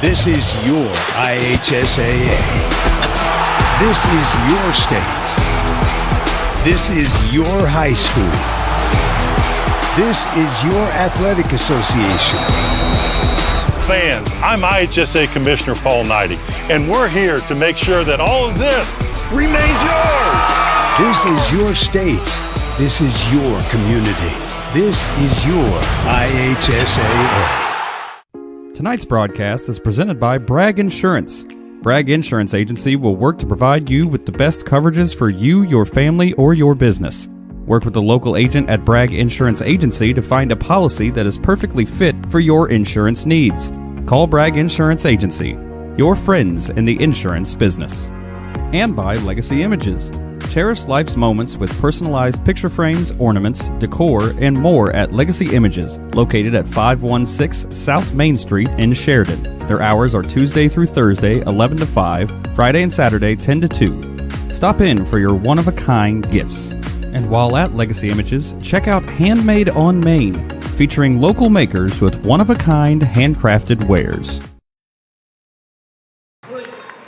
This is your IHSAA. This is your state. This is your high school. This is your athletic association. Fans, I'm IHSA Commissioner Paul Knighty, and we're here to make sure that all of this remains yours. This is your state. This is your community. This is your IHSAA. Tonight's broadcast is presented by Bragg Insurance. Bragg Insurance Agency will work to provide you with the best coverages for you, your family, or your business. Work with a local agent at Bragg Insurance Agency to find a policy that is perfectly fit for your insurance needs. Call Bragg Insurance Agency, your friends in the insurance business. And by Legacy Images. Cherish life's moments with personalized picture frames, ornaments, decor, and more at Legacy Images, located at 516 South Main Street in Sheridan. Their hours are Tuesday through Thursday, 11 to 5, Friday and Saturday, 10 to 2. Stop in for your one-of-a-kind gifts. And while at Legacy Images, check out Handmade on Main, featuring local makers with one-of-a-kind handcrafted wares.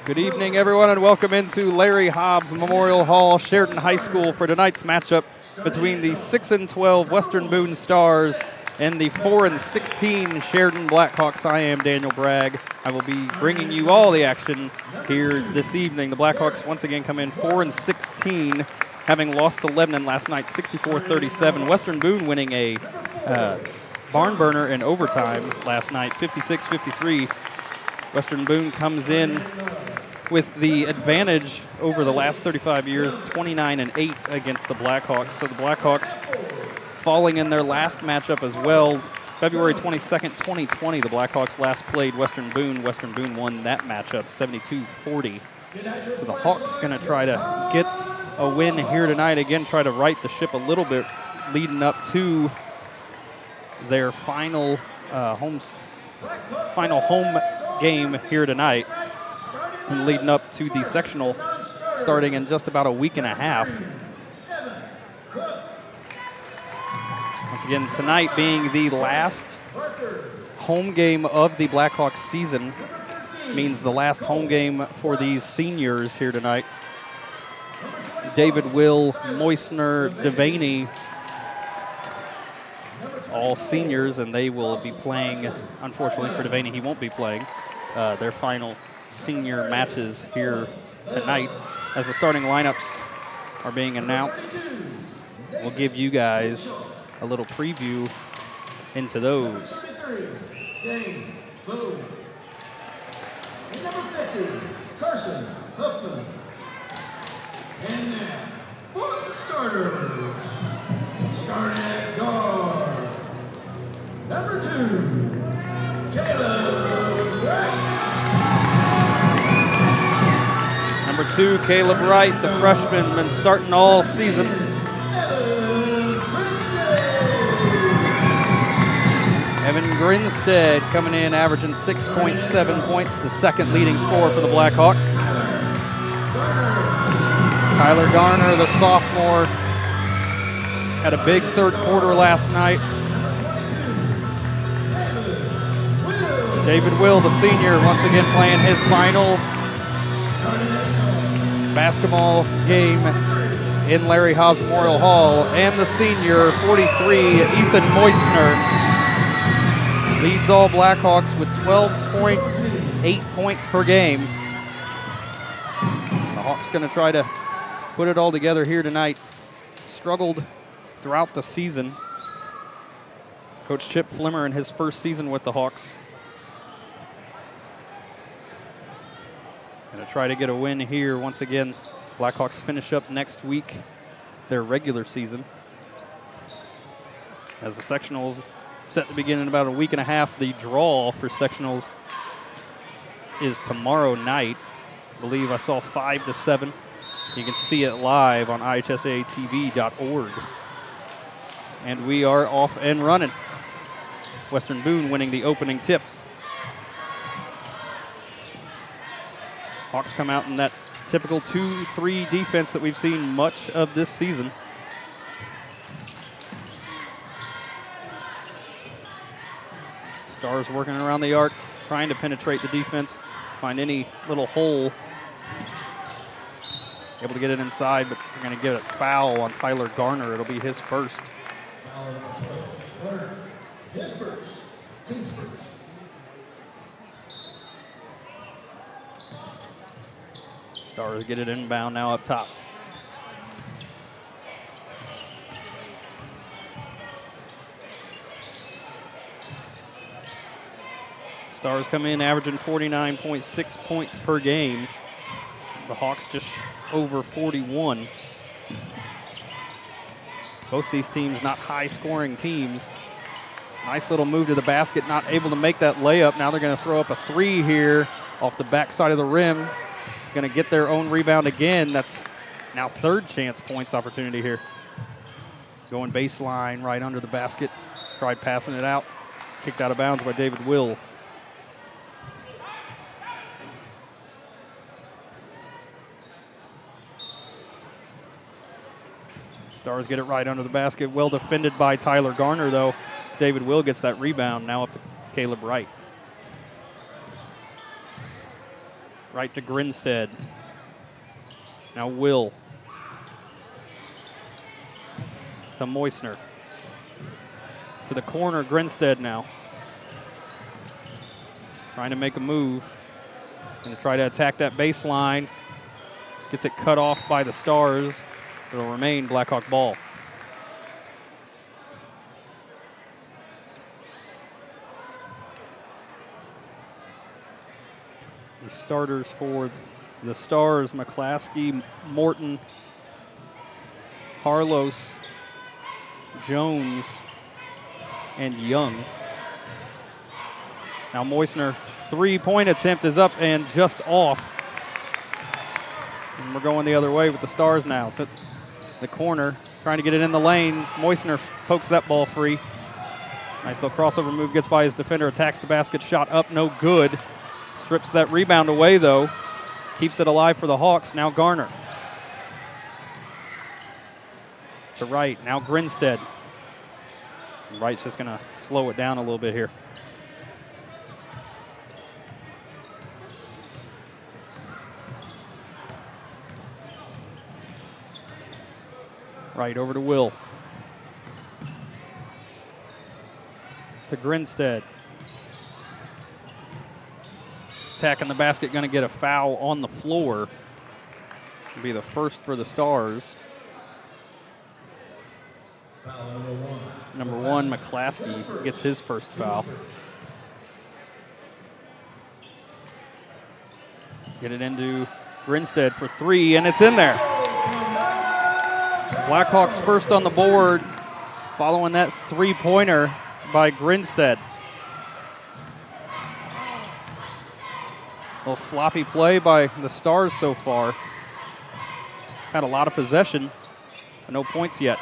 Good evening, everyone, and welcome into Larry Hobbs Memorial Hall, Sheridan High School, for tonight's matchup between the 6-12 Western Boone Stars and the 4-16 Sheridan Blackhawks. I am Daniel Bragg. I will be bringing you all the action here this evening. The Blackhawks once again come in 4-16, having lost to Lebanon last night, 64-37. Western Boone winning a barn burner in overtime last night, 56-53. Western Boone comes in with the advantage over the last 35 years, 29-8 against the Blackhawks. So the Blackhawks falling in their last matchup as well. February 22nd, 2020, the Blackhawks last played Western Boone. Western Boone won that matchup 72-40. So the Hawks going to try to get a win here tonight. Again, try to right the ship a little bit leading up to their final home game here tonight, and leading up to the sectional starting in just about a week and a half. Once again, tonight being the last home game of the Blackhawks season, means the last home game for these seniors here tonight. David, Will, Moisner, Devaney, all seniors, and they will be playing, unfortunately for Devaney, he won't be playing their final senior matches here tonight. As the starting lineups are being announced, we'll give you guys a little preview into those. Dane Boone. And number 50, Carson Huffman. And now, for the starters, starting at guard, number 2, Caleb Wright. Number 2, Caleb Wright, the freshman, been starting all season. Evan Grinstead coming in, averaging 6.7 points, the second leading scorer for the Blackhawks. Tyler Garner, the sophomore, had a big third quarter last night. David Will, the senior, once again playing his final basketball game in Larry Hobbs Memorial Hall. And the senior, 43, Ethan Moisner, leads all Blackhawks with 12.8 points per game. The Hawks going to try to put it all together here tonight. Struggled throughout the season. Coach Chip Flimmer in his first season with the Hawks. Going to try to get a win here. Once again, Blackhawks finish up next week their regular season. As the sectionals set to begin in about a week and a half, the draw for sectionals is tomorrow night. I believe I saw 5 to 7. You can see it live on ihsatv.org. And we are off and running. Western Boone winning the opening tip. Hawks come out in that typical 2-3 defense that we've seen much of this season. Stars working around the arc, trying to penetrate the defense, find any little hole. Able to get it inside, but they're going to get a foul on Tyler Garner. It'll be his first. Foul number 12, Garner. His first. Team's first. Stars get it inbound now up top. Stars come in averaging 49.6 points per game. The Hawks just over 41. Both these teams not high-scoring teams. Nice little move to the basket, not able to make that layup. Now they're going to throw up a three here off the backside of the rim. Going to get their own rebound again. That's now third chance points opportunity here. Going baseline right under the basket. Tried passing it out. Kicked out of bounds by David Will. Stars get it right under the basket. Well defended by Tyler Garner, though. David Will gets that rebound. Now up to Caleb Wright. Right to Grinstead. Now Will. To Moisner. To the corner, Grinstead now. Trying to make a move. Going to try to attack that baseline. Gets it cut off by the Stars. It'll remain Blackhawk ball. The starters for the Stars: McClaskey, Morton, Harlos, Jones, and Young. Now Moisner, three-point attempt is up and just off. And we're going the other way with the Stars now. To the corner, trying to get it in the lane. Moisner pokes that ball free. Nice little crossover move, gets by his defender, attacks the basket, shot up, no good. Strips that rebound away, though. Keeps it alive for the Hawks. Now Garner. To Wright. Now Grinstead. Wright's just going to slow it down a little bit here. Right over to Will. To Grinstead. Attacking the basket, going to get a foul on the floor. It'll be the first for the Stars. Foul Number one, McClaskey gets his first foul. Get it into Grinstead for three, and it's in there. Blackhawks first on the board, following that three-pointer by Grinstead. A little sloppy play by the Stars so far. Had a lot of possession, but no points yet.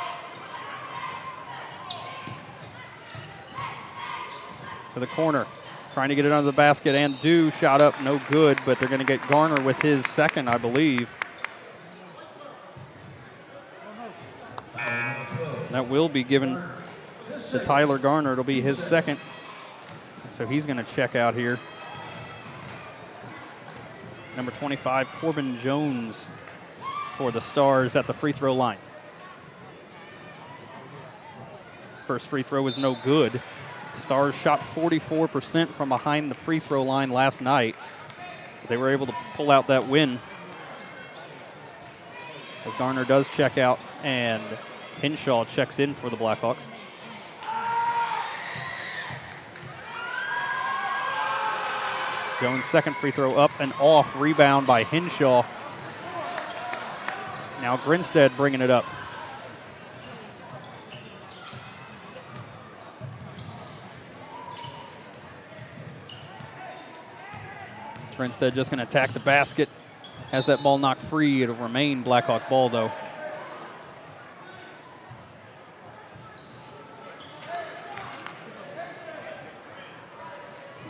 To the corner, trying to get it under the basket, and Dew shot up, no good, but they're going to get Garner with his second, I believe. That will be given to Tyler Garner. It'll be his second. So he's going to check out here. Number 25, Corbin Jones for the Stars at the free throw line. First free throw was no good. Stars shot 44% from behind the free throw line last night. They were able to pull out that win. As Garner does check out, and Hinshaw checks in for the Blackhawks. Jones' second free throw up and off. Rebound by Hinshaw. Now Grinstead bringing it up. Grinstead just going to attack the basket. Has that ball knocked free. It'll remain Blackhawk ball, though.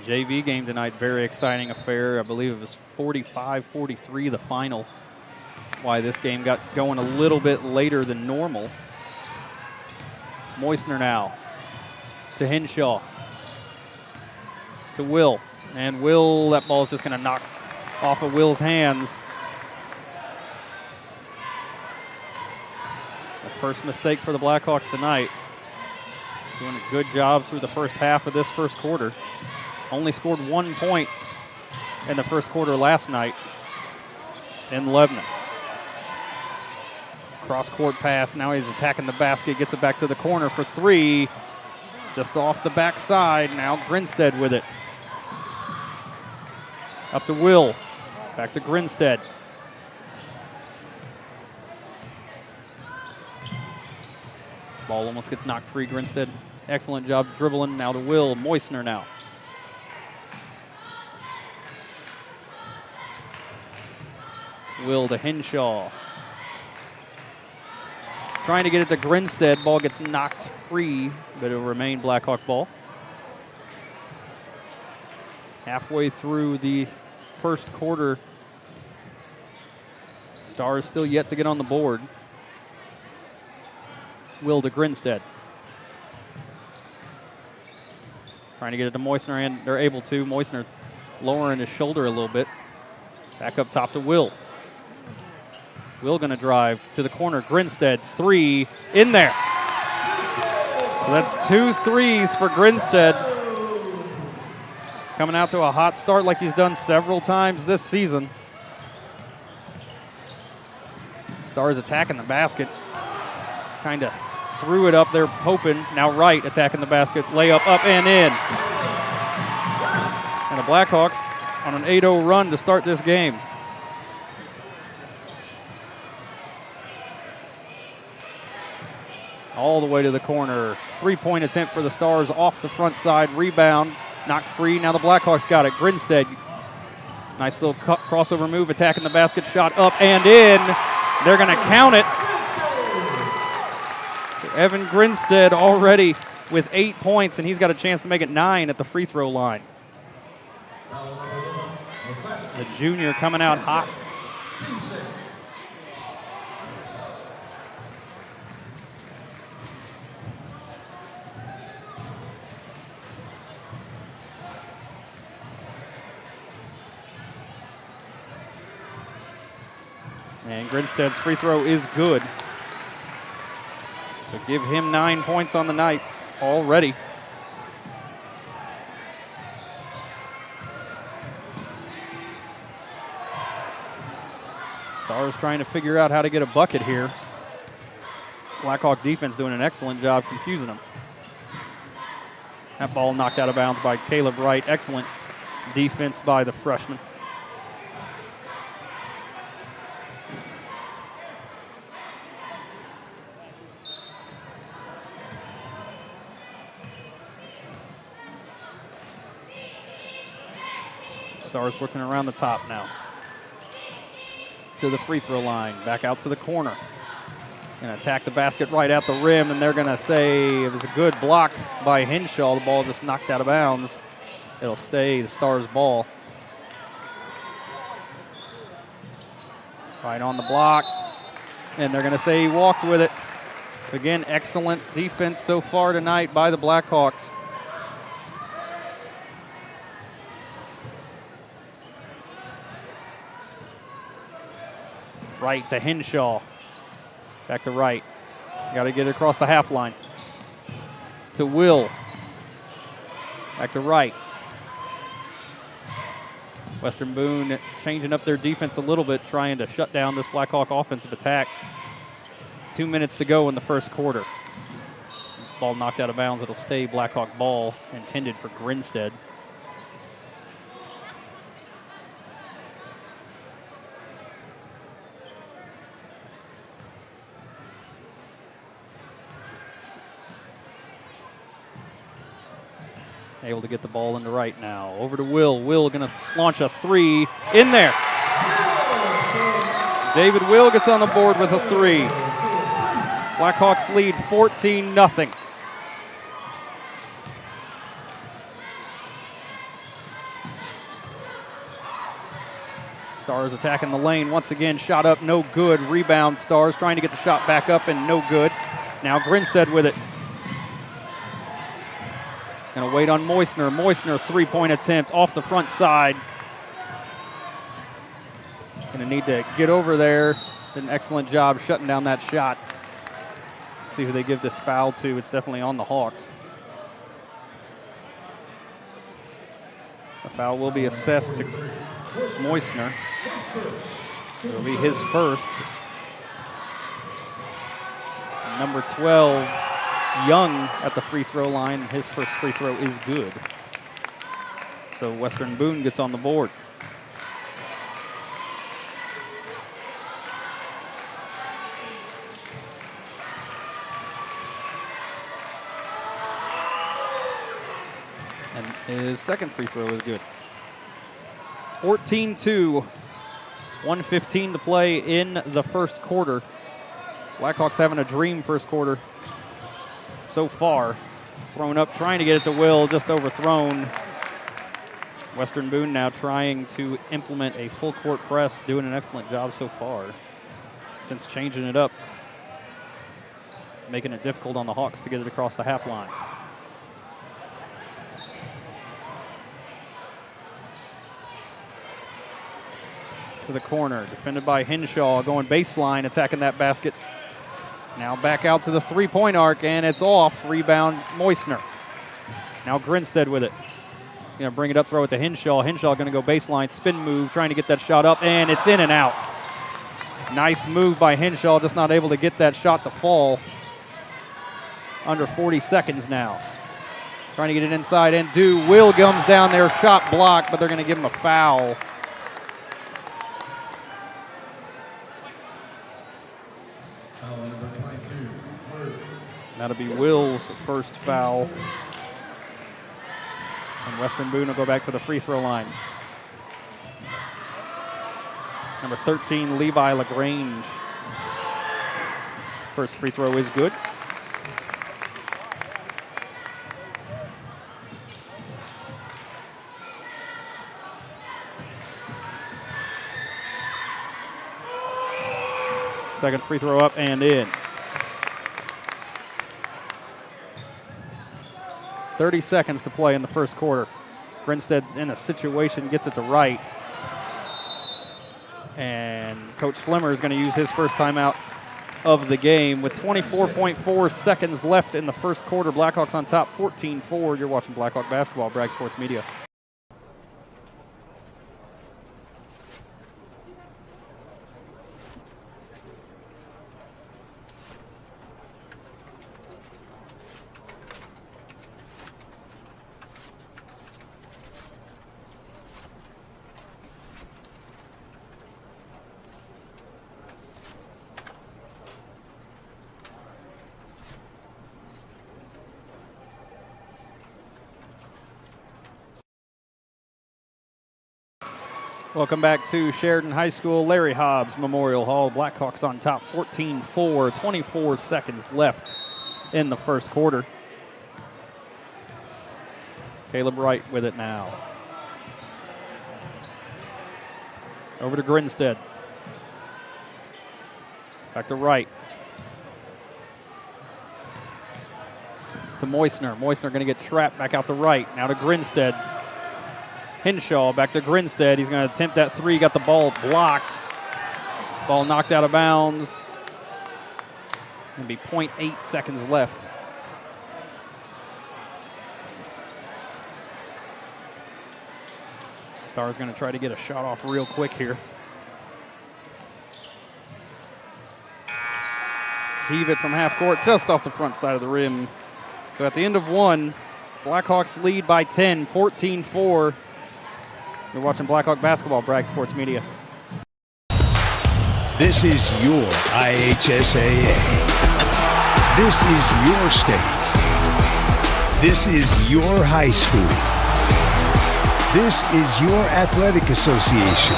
JV game tonight, very exciting affair. I believe it was 45-43 the final. Why this game got going a little bit later than normal. Moisner now to Hinshaw. To Will. And Will, that ball's just going to knock off of Will's hands. The first mistake for the Blackhawks tonight. Doing a good job through the first half of this first quarter. Only scored 1 point in the first quarter last night in Lebanon. Cross-court pass. Now he's attacking the basket. Gets it back to the corner for three. Just off the backside. Now Grinstead with it. Up to Will. Back to Grinstead. Ball almost gets knocked free. Grinstead, excellent job dribbling. Now to Will. Moisner now. Will to Henshaw. Trying to get it to Grinstead. Ball gets knocked free, but it'll remain Blackhawk ball. Halfway through the first quarter, Stars still yet to get on the board. Will to Grinstead. Trying to get it to Moisner, and they're able to. Moisner lowering his shoulder a little bit. Back up top to Will. Will gonna drive to the corner. Grinstead, 3 in there. So that's 2 threes for Grinstead. Coming out to a hot start like he's done several times this season. Stars attacking the basket. Kind of threw it up there, hoping. Now Wright attacking the basket. Layup up and in. And the Blackhawks on an 8-0 run to start this game. All the way to the corner. 3-point attempt for the Stars off the front side. Rebound, knocked free. Now the Blackhawks got it. Grinstead, nice little crossover move, attacking the basket. Shot up and in. They're going to count it. Evan Grinstead already with 8 points, and he's got a chance to make it 9 at the free throw line. The junior coming out hot. And Grinstead's free throw is good. So give him 9 points on the night already. Stars trying to figure out how to get a bucket here. Blackhawk defense doing an excellent job confusing them. That ball knocked out of bounds by Caleb Wright. Excellent defense by the freshman. Stars working around the top now. To the free throw line, back out to the corner. Gonna attack the basket right at the rim, and they're gonna say it was a good block by Henshaw. The ball just knocked out of bounds. It'll stay the Stars' ball. Right on the block, and they're gonna say he walked with it. Again, excellent defense so far tonight by the Blackhawks. Right to Henshaw. Back to Wright. Got to get it across the half line. To Will. Back to Wright. Western Boone changing up their defense a little bit, trying to shut down this Blackhawk offensive attack. 2 minutes to go in the first quarter. Ball knocked out of bounds. It'll stay Blackhawk ball, intended for Grinstead. Able to get the ball into Wright now. Over to Will. Will going to launch a 3 in there. David Will gets on the board with a 3. Blackhawks lead 14-0. Stars attacking the lane once again. Shot up, no good. Rebound, Stars trying to get the shot back up and no good. Now Grinstead with it. Gonna wait on Moisner. Moisner, 3-point attempt off the front side. Gonna need to get over there. Did an excellent job shutting down that shot. Let's see who they give this foul to. It's definitely on the Hawks. The foul will be assessed to Moisner. It'll be his first. Number 12. Young at the free throw line. His first free throw is good. So Western Boone gets on the board. His second free throw is good. 14-2, 1:15 to play in the first quarter. Blackhawks having a dream first quarter so far. Thrown up, trying to get it to Will, just overthrown. Western Boone now trying to implement a full court press, doing an excellent job so far since changing it up, making it difficult on the Hawks to get it across the half line. To the corner, defended by Henshaw, going baseline, attacking that basket. Now back out to the three-point arc, and it's off. Rebound, Moisner. Now Grinstead with it. Going to bring it up, throw it to Henshaw. Henshaw going to go baseline, spin move, trying to get that shot up, and it's in and out. Nice move by Henshaw, just not able to get that shot to fall. Under 40 seconds now. Trying to get it inside, and Will comes down there, shot blocked, but they're going to give him a foul. That'll be Will's first foul. And Western Boone will go back to the free throw line. Number 13, Levi LaGrange. First free throw is good. Second free throw up and in. 30 seconds to play in the first quarter. Grinstead's in a situation, gets it to right. And Coach Flimmer is going to use his first timeout of the game with 24.4 seconds left in the first quarter. Blackhawks on top, 14-4. You're watching Blackhawk basketball, Bragg Sports Media. Welcome back to Sheridan High School, Larry Hobbs Memorial Hall. Blackhawks on top, 14-4, 24 seconds left in the first quarter. Caleb Wright with it now. Over to Grinstead. Back to Wright. To Moisner. Moisner going to get trapped back out to Wright. Now to Grinstead. Henshaw back to Grinstead. He's going to attempt that three. Got the ball blocked. Ball knocked out of bounds. Going to be 0.8 seconds left. Stars going to try to get a shot off real quick here. Heave it from half court, just off the front side of the rim. So at the end of one, Blackhawks lead by 10, 14-4. You're watching Blackhawk basketball, Bragg Sports Media. This is your IHSAA. This is your state. This is your high school. This is your athletic association.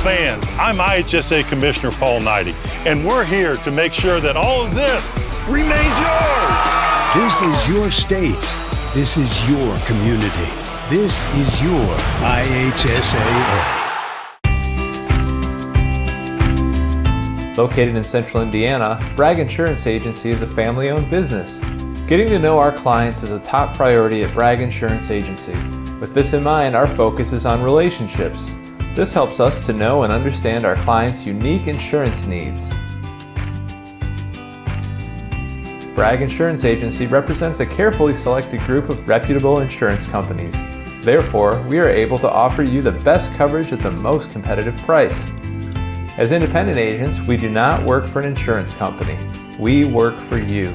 Fans, I'm IHSA Commissioner Paul Knighty, and we're here to make sure that all of this remains yours. This is your state. This is your community. This is your IHSAA. Located in central Indiana, Bragg Insurance Agency is a family-owned business. Getting to know our clients is a top priority at Bragg Insurance Agency. With this in mind, our focus is on relationships. This helps us to know and understand our clients' unique insurance needs. Bragg Insurance Agency represents a carefully selected group of reputable insurance companies. Therefore, we are able to offer you the best coverage at the most competitive price. As independent agents, we do not work for an insurance company. We work for you.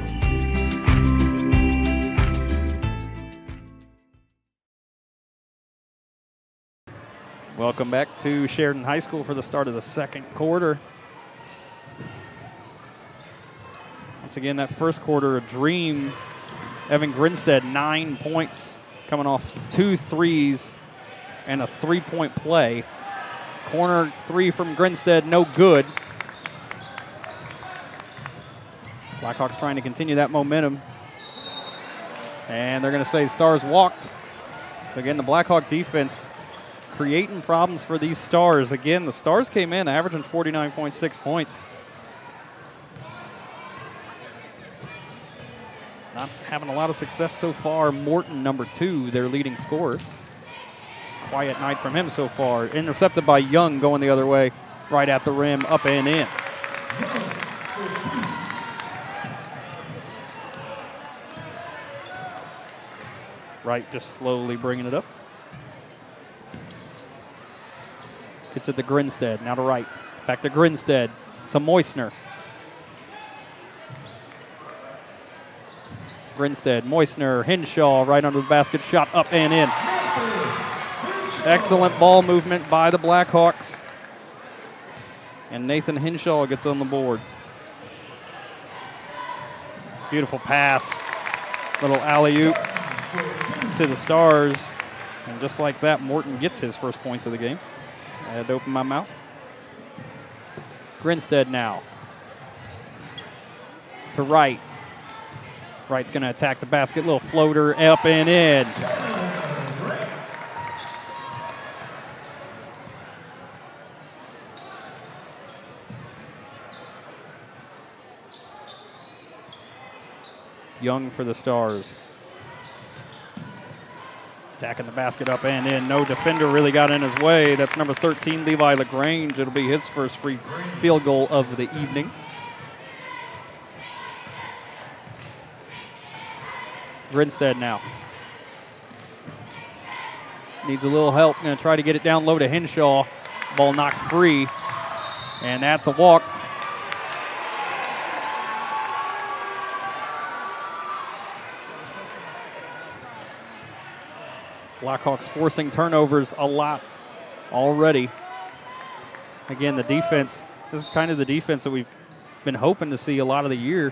Welcome back to Sheridan High School for the start of the second quarter. Once again, that first quarter, a dream. Evan Grinstead, 9 points coming off 2 threes and a 3-point play. Corner 3 from Grinstead, no good. Blackhawks trying to continue that momentum. And they're going to say Stars walked. Again, the Blackhawk defense creating problems for these Stars. Again, the Stars came in averaging 49.6 points. Not having a lot of success so far. Morton, number 2, their leading scorer. Quiet night from him so far. Intercepted by Young, going the other way, right at the rim, up and in. Wright just slowly bringing it up. Gets it to Grinstead, now to Wright. Back to Grinstead, to Moisner. Grinstead, Moisner, Henshaw, right under the basket, shot up and in. Excellent ball movement by the Blackhawks. And Nathan Henshaw gets on the board. Beautiful pass. Little alley-oop to the Stars. And just like that, Morton gets his first points of the game. I had to open my mouth. Grinstead now. To Wright. Wright's going to attack the basket. Little floater up and in. Young for the Stars. Attacking the basket up and in. No defender really got in his way. That's number 13, Levi LaGrange. It'll be his first free field goal of the evening. Grinstead now. Needs a little help. Going to try to get it down low to Henshaw. Ball knocked free. And that's a walk. Blackhawks forcing turnovers a lot already. Again, the defense, this is kind of the defense that we've been hoping to see a lot of the year.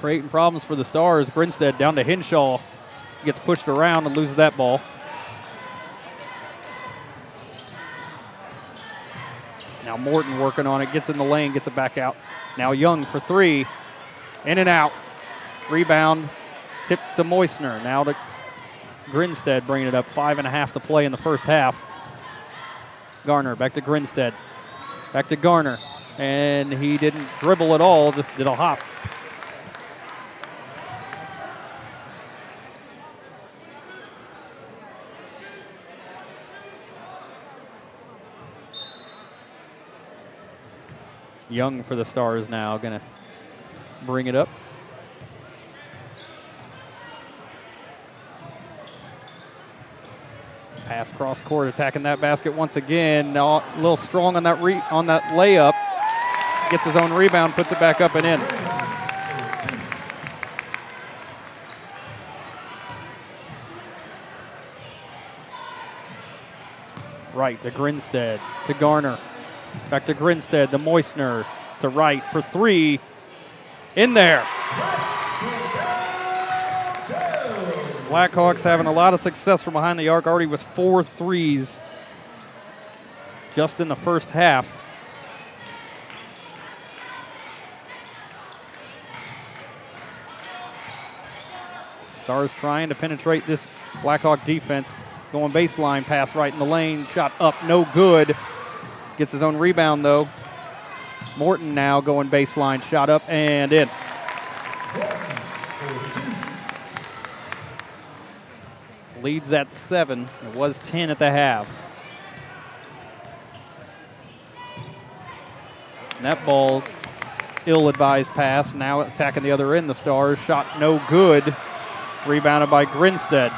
Creating problems for the Stars. Grinstead down to Henshaw. Gets pushed around and loses that ball. Now Morton working on it. Gets in the lane, gets it back out. Now Young for 3. In and out. Rebound. Tip to Moisner. Now to Grinstead bringing it up. 5.5 to play in the first half. Garner back to Grinstead. Back to Garner. And he didn't dribble at all, just did a hop. Young for the Stars now, going to bring it up. Pass cross court, attacking that basket once again. Now a little strong on that layup. Gets his own rebound, puts it back up and in. Right to Grinstead, to Garner. Back to Grinstead, to Moisner, to Wright for 3. In there. Blackhawks having a lot of success from behind the arc, already with 4 threes just in the first half. Stars trying to penetrate this Blackhawk defense. Going baseline, pass right in the lane, shot up, no good. Gets his own rebound, though. Morton now going baseline, shot up and in. Leads at 7. It was 10 at the half. And that ball, ill-advised pass. Now attacking the other end. The Stars shot no good. Rebounded by Grinstead.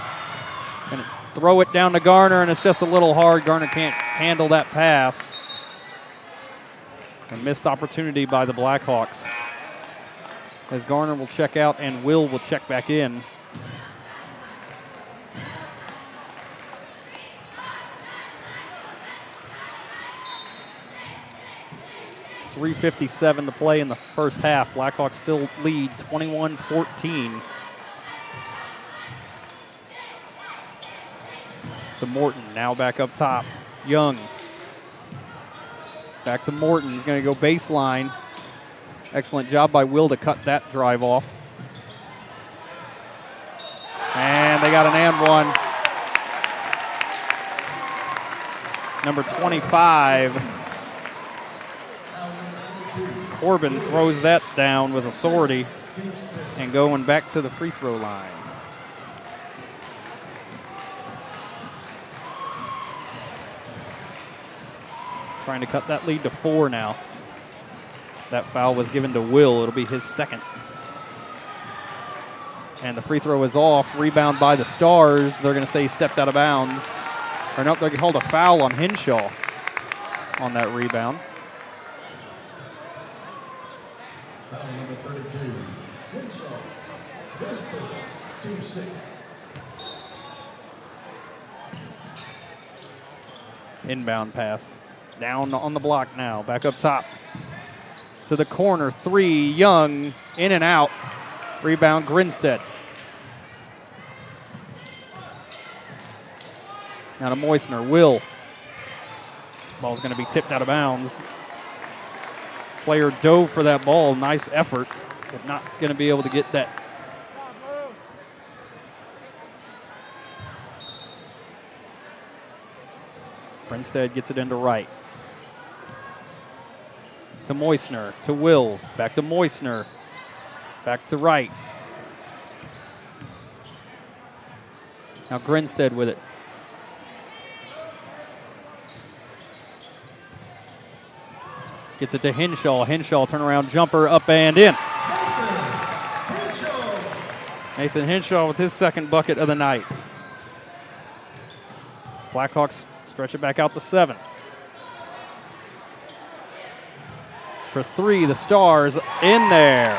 And throw it down to Garner, and it's just a little hard. Garner can't handle that pass. A missed opportunity by the Blackhawks. As Garner will check out and Will check back in. .357 to play in the first half. Blackhawks still lead 21-14. To Morton, now back up top. Young. Back to Morton, he's going to go baseline. Excellent job by Will to cut that drive off. And they got an and one. Number 25. Corbin throws that down with authority and going back to the free throw line. Trying to cut that lead to 4 now. That foul was given to Will. It'll be his second. And the free throw is off. Rebound by the Stars. They're going to say he stepped out of bounds. Or nope, they're going to hold a foul on Henshaw on that rebound. Foul number 32. Henshaw. Whispers. Team 6. Inbound pass. Down on the block now. Back up top. To the corner. 3. Young. In and out. Rebound Grinstead. Now to Moisner. Will. Ball's going to be tipped out of bounds. Player dove for that ball. Nice effort. But not going to be able to get that. Grinstead gets it into right. To Moisner. To Will. Back to Moisner. Back to right. Now Grinstead with it. Gets it to Henshaw. Henshaw turnaround jumper up and in. Nathan Henshaw with his second bucket of the night. Blackhawks stretch it back out to 7. For 3, the Stars in there.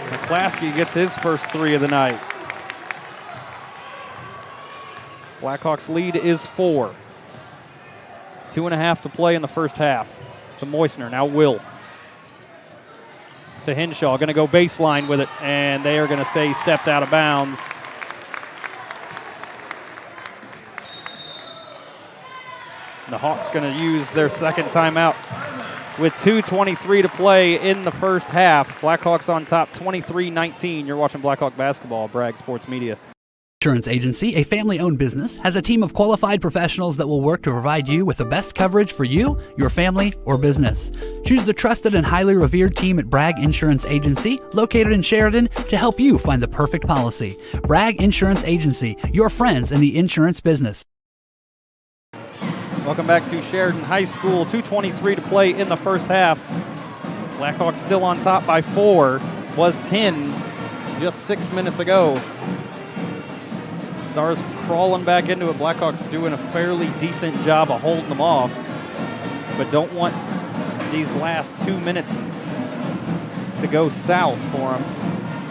McClaskey gets his first 3 of the night. Blackhawks lead is 4. 2.5 to play in the first half. To Moisner, now Will. To Henshaw, going to go baseline with it, and they are going to say he stepped out of bounds. The Hawks going to use their second timeout with 2:23 to play in the first half. Blackhawks on top 23-19. You're watching Blackhawk basketball, Bragg Sports Media. Insurance Agency, a family-owned business, has a team of qualified professionals that will work to provide you with the best coverage for you, your family, or business. Choose the trusted and highly revered team at Bragg Insurance Agency, located in Sheridan, to help you find the perfect policy. Bragg Insurance Agency, your friends in the insurance business. Welcome back to Sheridan High School. 2:23 to play in the first half. Blackhawks still on top by 4. Was 10 just 6 minutes ago. Stars crawling back into it. Blackhawks doing a fairly decent job of holding them off, but don't want these last 2 minutes to go south for them.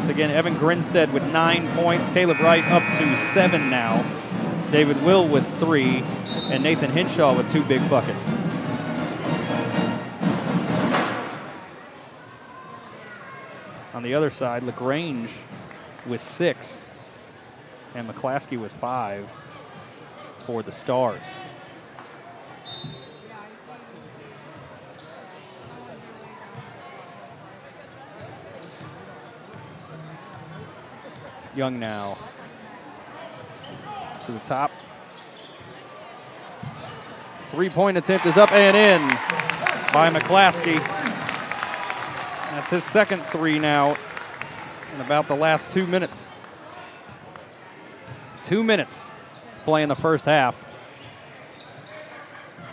So again, Evan Grinstead with 9 points. Caleb Wright up to 7 now. David Will with 3, and Nathan Henshaw with 2 big buckets. On the other side, LaGrange with 6. And McClaskey with 5 for the Stars. Young now to the top. 3-point attempt is up and in by McClaskey. That's his second 3 now in about the last 2 minutes. 2 minutes to play in the first half.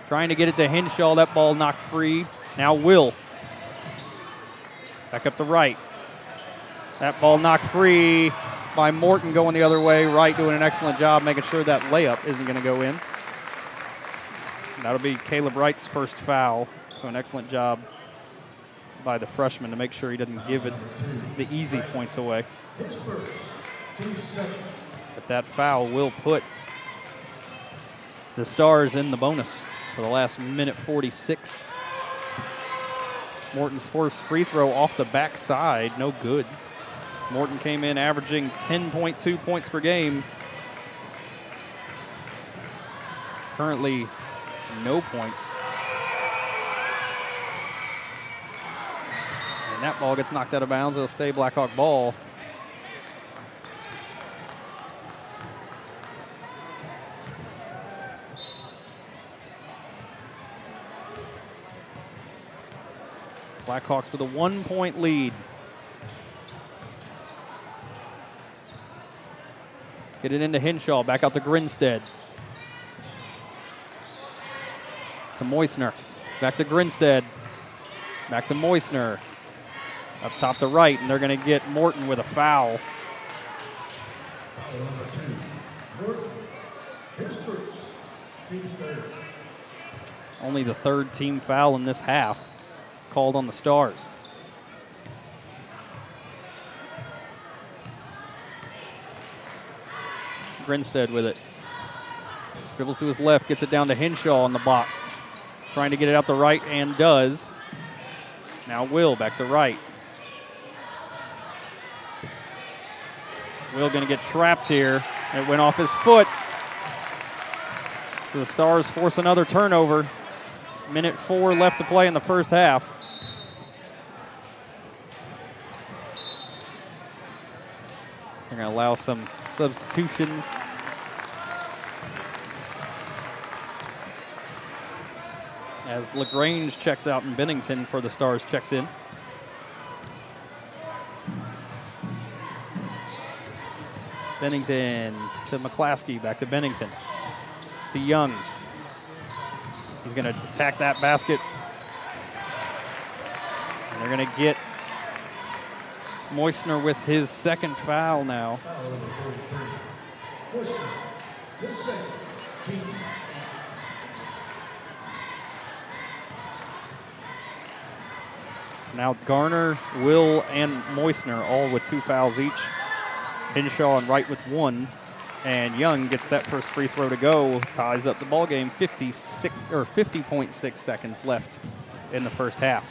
Trying to get it to Henshaw. That ball knocked free. Now Will. Back up to Wright. That ball knocked free by Morton going the other way. Wright doing an excellent job making sure that layup isn't going to go in. And that'll be Caleb Wright's first foul. So an excellent job by the freshman to make sure he doesn't give it the easy points away. But that foul will put the Stars in the bonus for the last minute 46. Morton's first free throw off the backside, no good. Morton came in averaging 10.2 points per game currently no points. And that ball gets knocked out of bounds. It'll stay Blackhawk ball. Blackhawks with a 1-point lead. Get it into Hinshaw, back out to Grinstead. To Moisner, back to Grinstead. Back to Moisner. Up top to right, and they're going to get Morton with a foul. Foul number 2, Morton. His first, team's third. Only the third team foul in this half called on the Stars. Grinstead with it. Dribbles to his left, gets it down to Hinshaw on the block. Trying to get it out the right, and does. Now Will back to right. Will going to get trapped here. It went off his foot. So the Stars force another turnover. Minute 4 left to play in the first half. They're going to allow some substitutions. As LaGrange checks out and Bennington for the Stars checks in. Bennington to McClaskey, back to Bennington. To Young. He's going to attack that basket. And they're going to get Moisner with his second foul now. Foul number 43. Moisner. His second. Team's Now Garner, Will, and Moisner all with 2 fouls each. Hinshaw and Wright with 1. And Young gets that first free throw to go, ties up the ball game. 50.6 seconds left in the first half.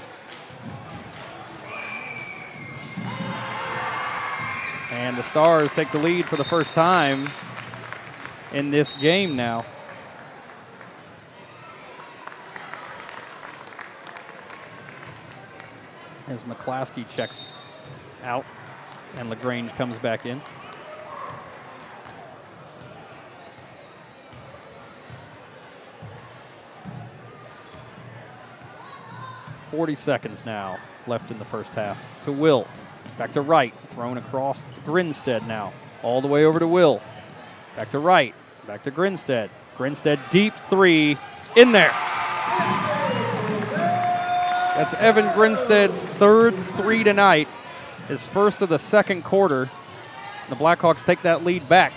And the Stars take the lead for the first time in this game now. As McClaskey checks out and LaGrange comes back in. .40 seconds now left in the first half. To Will, back to Wright, thrown across to Grinstead now. All the way over to Will. Back to Wright, back to Grinstead. Grinstead deep 3, in there. That's Evan Grinstead's third 3 tonight, his first of the second quarter. The Blackhawks take that lead back.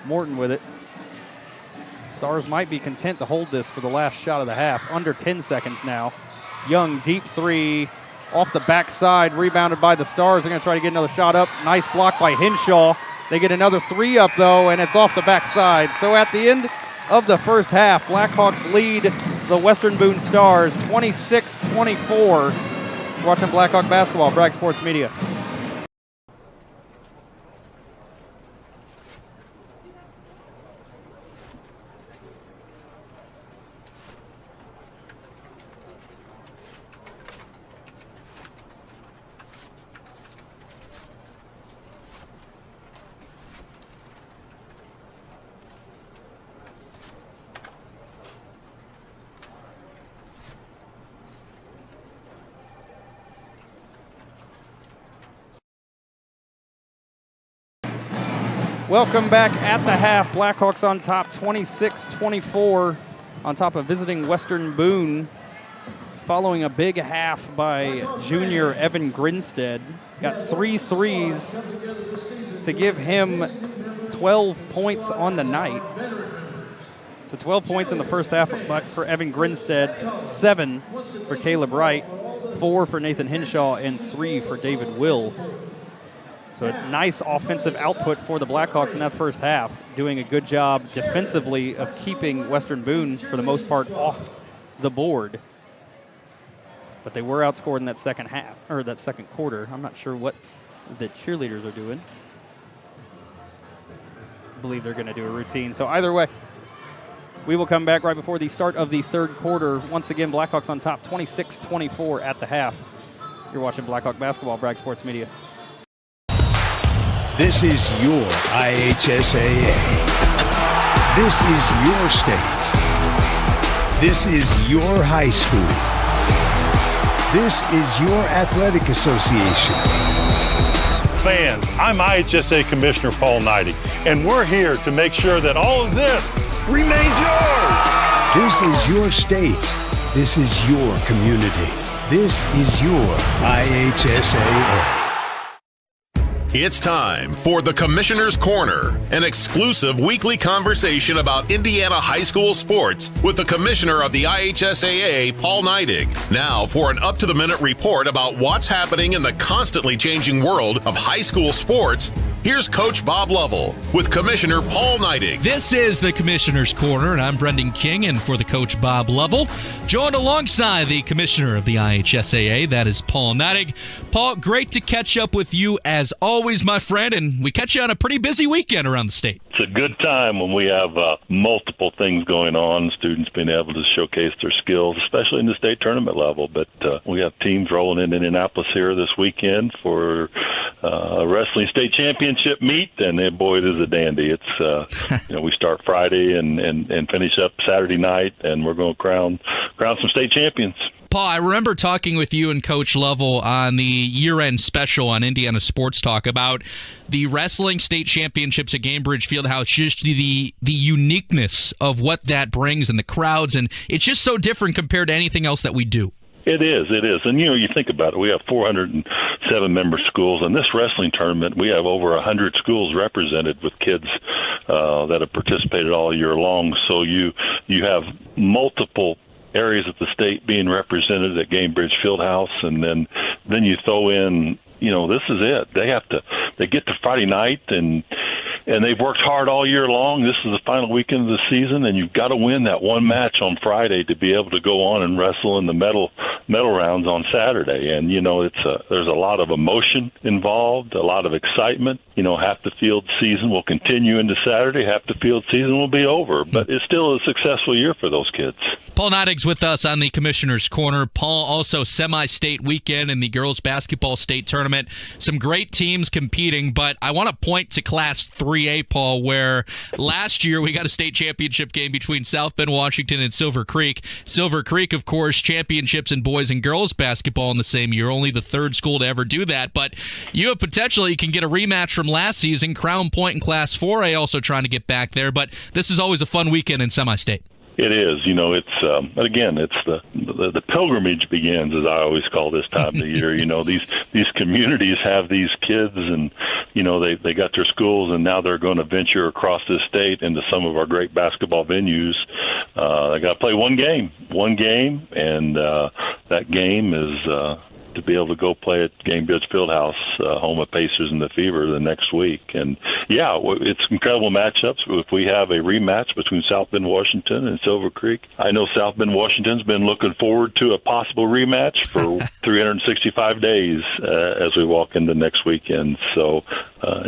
Morton with it. Stars might be content to hold this for the last shot of the half. Under 10 seconds now. Young, deep 3, off the backside, rebounded by the Stars. They're going to try to get another shot up. Nice block by Hinshaw. They get another 3 up, though, and it's off the backside. So at the end of the first half, Blackhawks lead the Western Boone Stars 26-24. Watching Blackhawk basketball, Bragg Sports Media. Welcome back at the half. Blackhawks on top 26-24 on top of visiting Western Boone. Following a big half by junior Evan Grinstead. Got 3 threes to give him 12 points on the night. So 12 points in the first half for Evan Grinstead, 7 for Caleb Wright, 4 for Nathan Hinshaw, and 3 for David Will. So a nice offensive output for the Blackhawks in that first half, doing a good job defensively of keeping Western Boone, for the most part, off the board. But they were outscored in that second half, or that second quarter. I'm not sure what the cheerleaders are doing. believe they're going to do a routine. So either way, we will come back right before the start of the third quarter. Once again, Blackhawks on top 26-24 at the half. You're watching Blackhawk basketball, Bragg Sports Media. This is your IHSAA. This is your state. This is your high school. This is your athletic association. Fans, I'm IHSA Commissioner Paul Knighty, and we're here to make sure that all of this remains yours. This is your state. This is your community. This is your IHSAA. It's time for the Commissioner's Corner, an exclusive weekly conversation about Indiana high school sports with the Commissioner of the IHSAA, Paul Neidig. Now for an up-to-the-minute report about what's happening in the constantly changing world of high school sports, here's Coach Bob Lovell with Commissioner Paul Neidig. This is the Commissioner's Corner, and I'm Brendan King, and for the Coach Bob Lovell, joined alongside the Commissioner of the IHSAA, that is Paul Neidig. Paul, great to catch up with you as always, my friend, and we catch you on a pretty busy weekend around the state. It's a good time when we have multiple things going on, students being able to showcase their skills, especially in the state tournament level. But we have teams rolling in Indianapolis here this weekend for a wrestling state championship meet, and boy, it is a dandy. It's we start Friday and finish up Saturday night, and we're going to crown some state champions. Paul, I remember talking with you and Coach Lovell on the year-end special on Indiana Sports Talk about the wrestling state championships at Gamebridge Fieldhouse, just the uniqueness of what that brings and the crowds, and it's just so different compared to anything else that we do. It is. And, you think about it. We have 407 member schools. In this wrestling tournament, we have over 100 schools represented with kids that have participated all year long. So you have multiple areas of the state being represented at Gamebridge Fieldhouse, and then you throw in, this is it. They get to Friday night, and they've worked hard all year long. This is the final weekend of the season, and you've got to win that one match on Friday to be able to go on and wrestle in the medal rounds on Saturday. And there's a lot of emotion involved, a lot of excitement. Half the field season will continue into Saturday, half the field season will be over, but it's still a successful year for those kids. Paul Neidig's with us on the Commissioner's Corner. Paul, also semi-state weekend in the girls basketball state tournament. Some great teams competing, but I want to point to Class 3A, Paul, where last year we got a state championship game between South Bend, Washington, and Silver Creek. Silver Creek, of course, championships in boys and girls basketball in the same year, only the third school to ever do that. But you have potentially can get a rematch from last season. Crown Point in Class 4A also trying to get back there, but this is always a fun weekend in semi-state. It is. It's the pilgrimage begins, as I always call this time of the year. These communities have these kids, and they got their schools, and now they're going to venture across this state into some of our great basketball venues. They got to play one game, and that game is to be able to go play at Gamebridge Fieldhouse, home of Pacers and the Fever, the next week. And it's incredible matchups. If we have a rematch between South Bend, Washington and Silver Creek, I know South Bend, Washington's been looking forward to a possible rematch for 365 days as we walk into next weekend. So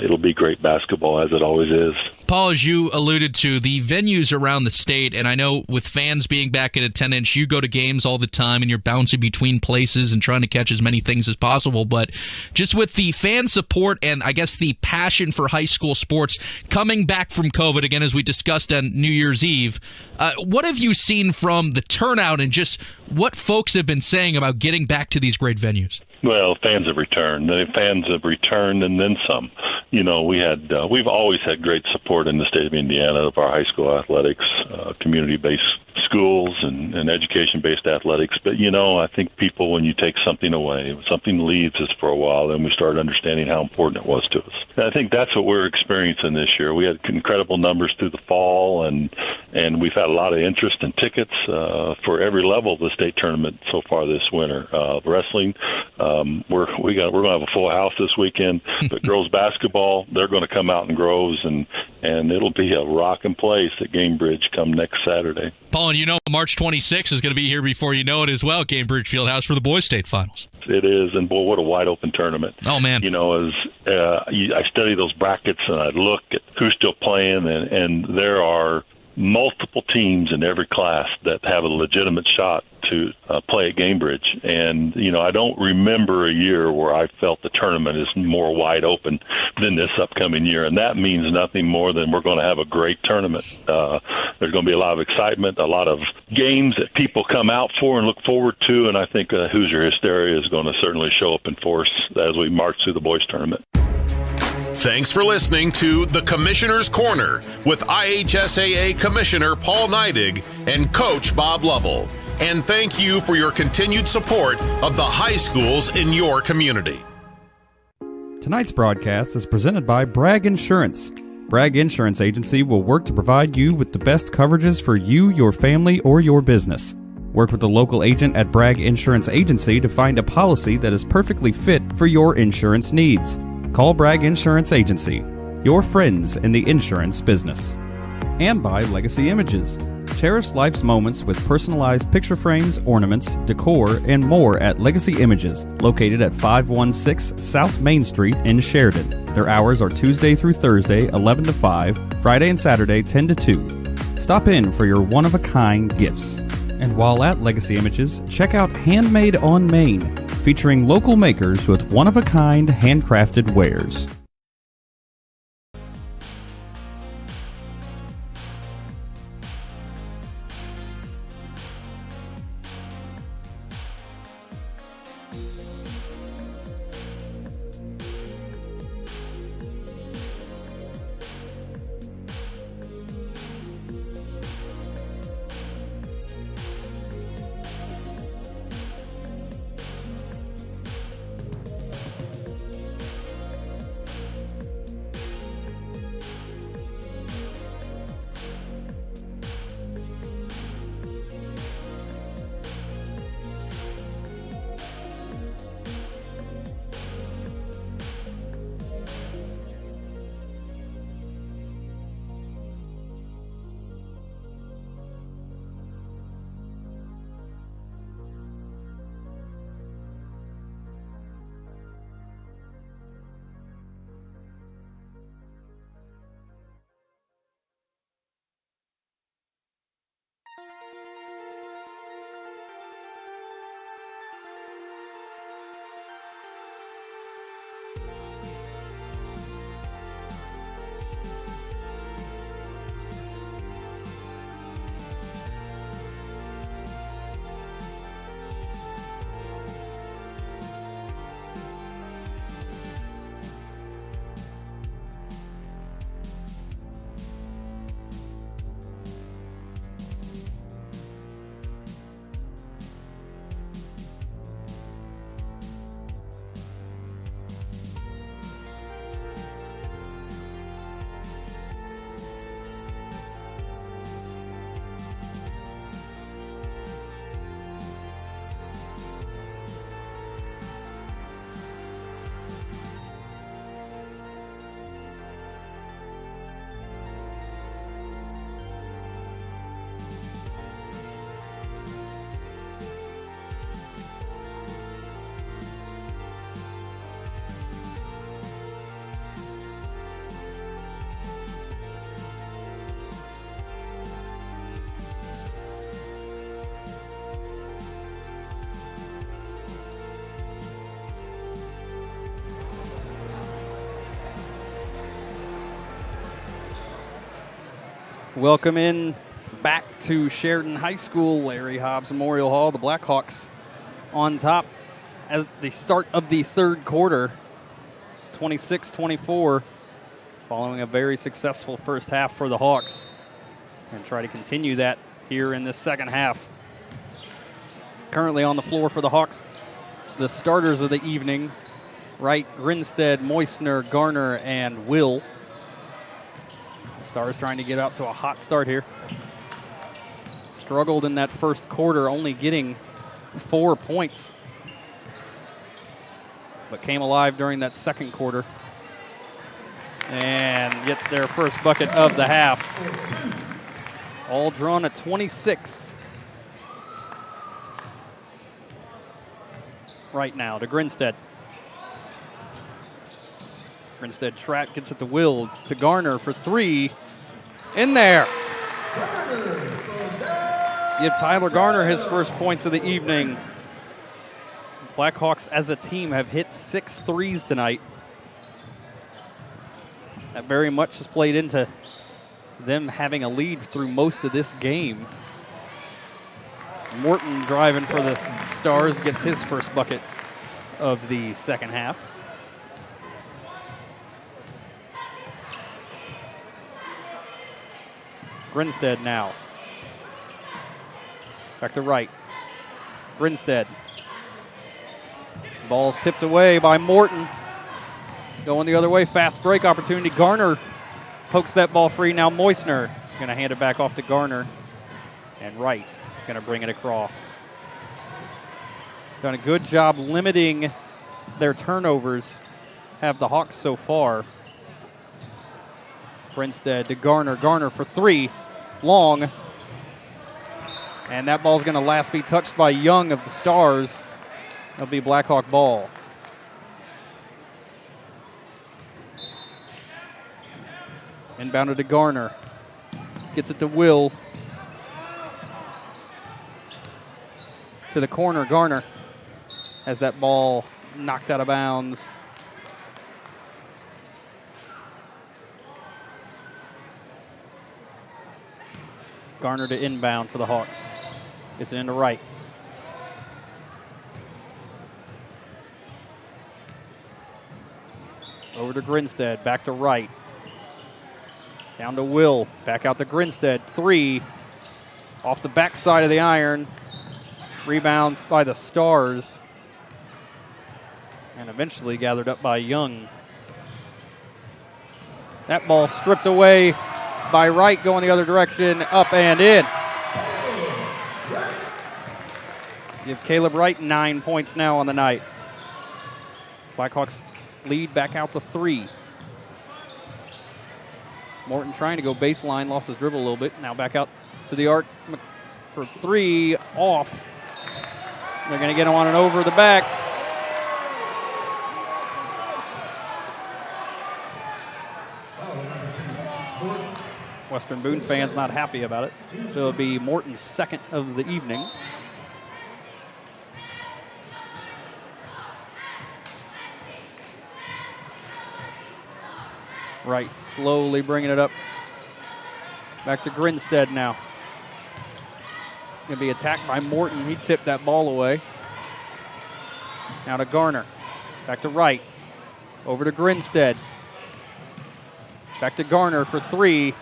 it'll be great basketball, as it always is. Paul, as you alluded to, the venues around the state, and I know with fans being back in attendance, you go to games all the time and you're bouncing between places and trying to catch as many things as possible, but just with the fan support and I guess the passion for high school sports coming back from COVID, again, as we discussed on New Year's Eve, what have you seen from the turnout and just what folks have been saying about getting back to these great venues? Well, fans have returned. The fans have returned and then some. We've always had great support in the state of Indiana of our high school athletics, community-based schools and education-based athletics. But, I think people, when you take something away, something leaves us for a while, then we start understanding how important it was to us. And I think that's what we're experiencing this year. We had incredible numbers through the fall, and we've had a lot of interest in tickets for every level of the state tournament so far this winter. Wrestling, we're going to have a full house this weekend, but girls basketball, they're going to come out in groves, and it'll be a rocking place at Gamebridge come next Saturday. Paul, and March 26th is going to be here before you know it as well, Gamebridge Fieldhouse for the boys' state finals. It is, and boy, what a wide open tournament. Oh, man. I study those brackets and I look at who's still playing, and there are multiple teams in every class that have a legitimate shot to play at Gamebridge. And, I don't remember a year where I felt the tournament is more wide open than this upcoming year. And that means nothing more than we're going to have a great tournament. There's going to be a lot of excitement, a lot of games that people come out for and look forward to. And I think Hoosier hysteria is going to certainly show up in force as we march through the boys tournament. Thanks for listening to The Commissioner's Corner with IHSAA Commissioner Paul Neidig and Coach Bob Lovell. And thank you for your continued support of the high schools in your community. Tonight's broadcast is presented by Bragg Insurance. Bragg Insurance Agency will work to provide you with the best coverages for you, your family, or your business. Work with the local agent at Bragg Insurance Agency to find a policy that is perfectly fit for your insurance needs. Call Bragg Insurance Agency, your friends in the insurance business. And by Legacy Images. Cherish life's moments with personalized picture frames, ornaments, decor, and more at Legacy Images, located at 516 South Main Street in Sheridan. Their hours are Tuesday through Thursday, 11 to 5, Friday and Saturday, 10 to 2. Stop in for your one-of-a-kind gifts. And while at Legacy Images, check out Handmade on Main, featuring local makers with one-of-a-kind handcrafted wares. Welcome in back to Sheridan High School, Larry Hobbs Memorial Hall. The Blackhawks on top at the start of the third quarter, 26-24, following a very successful first half for the Hawks. And try to continue that here in this second half. Currently on the floor for the Hawks, the starters of the evening, Wright, Grinstead, Moisner, Garner, and Will. Stars trying to get out to a hot start here. Struggled in that first quarter, only getting 4 points. But came alive during that second quarter. And get their first bucket of the half. All drawn at 26. Right now to Grinstead. Grinstead Track gets it to Will, to Garner for three. In there. Give Tyler Garner his first points of the evening. Blackhawks as a team have hit 6 threes tonight. That very much has played into them having a lead through most of this game. Morton driving for the Stars gets his first bucket of the second half. Grinstead now. Back to right. Grinstead. Ball's tipped away by Morton. Going the other way, fast break opportunity. Garner pokes that ball free. Now Moisner going to hand it back off to Garner. And Wright going to bring it across. Done a good job limiting their turnovers, have the Hawks so far. Grinstead to Garner. Garner for three. Long. And that ball's going to last be touched by Young of the Stars. It'll be Blackhawk ball. Inbounded to Garner. Gets it to Will. To the corner, Garner has that ball knocked out of bounds. Garner to inbound for the Hawks. Gets it into right. Over to Grinstead, back to right. Down to Will, back out to Grinstead. Three, off the backside of the iron. Rebounds by the Stars. And eventually gathered up by Young. That ball stripped away by Wright, going the other direction, up and in. Give Caleb Wright 9 points now on the night. Blackhawks lead back out to 3. Morton trying to go baseline, lost his dribble a little bit. Now back out to the arc for 3, off. They're going to get him on and over the back. Western Boone fans not happy about it. So it'll be Morton's second of the evening. Wright slowly bringing it up. Back to Grinstead now. Going to be attacked by Morton. He tipped that ball away. Now to Garner. Back to Wright. Over to Grinstead. Back to Garner for 3.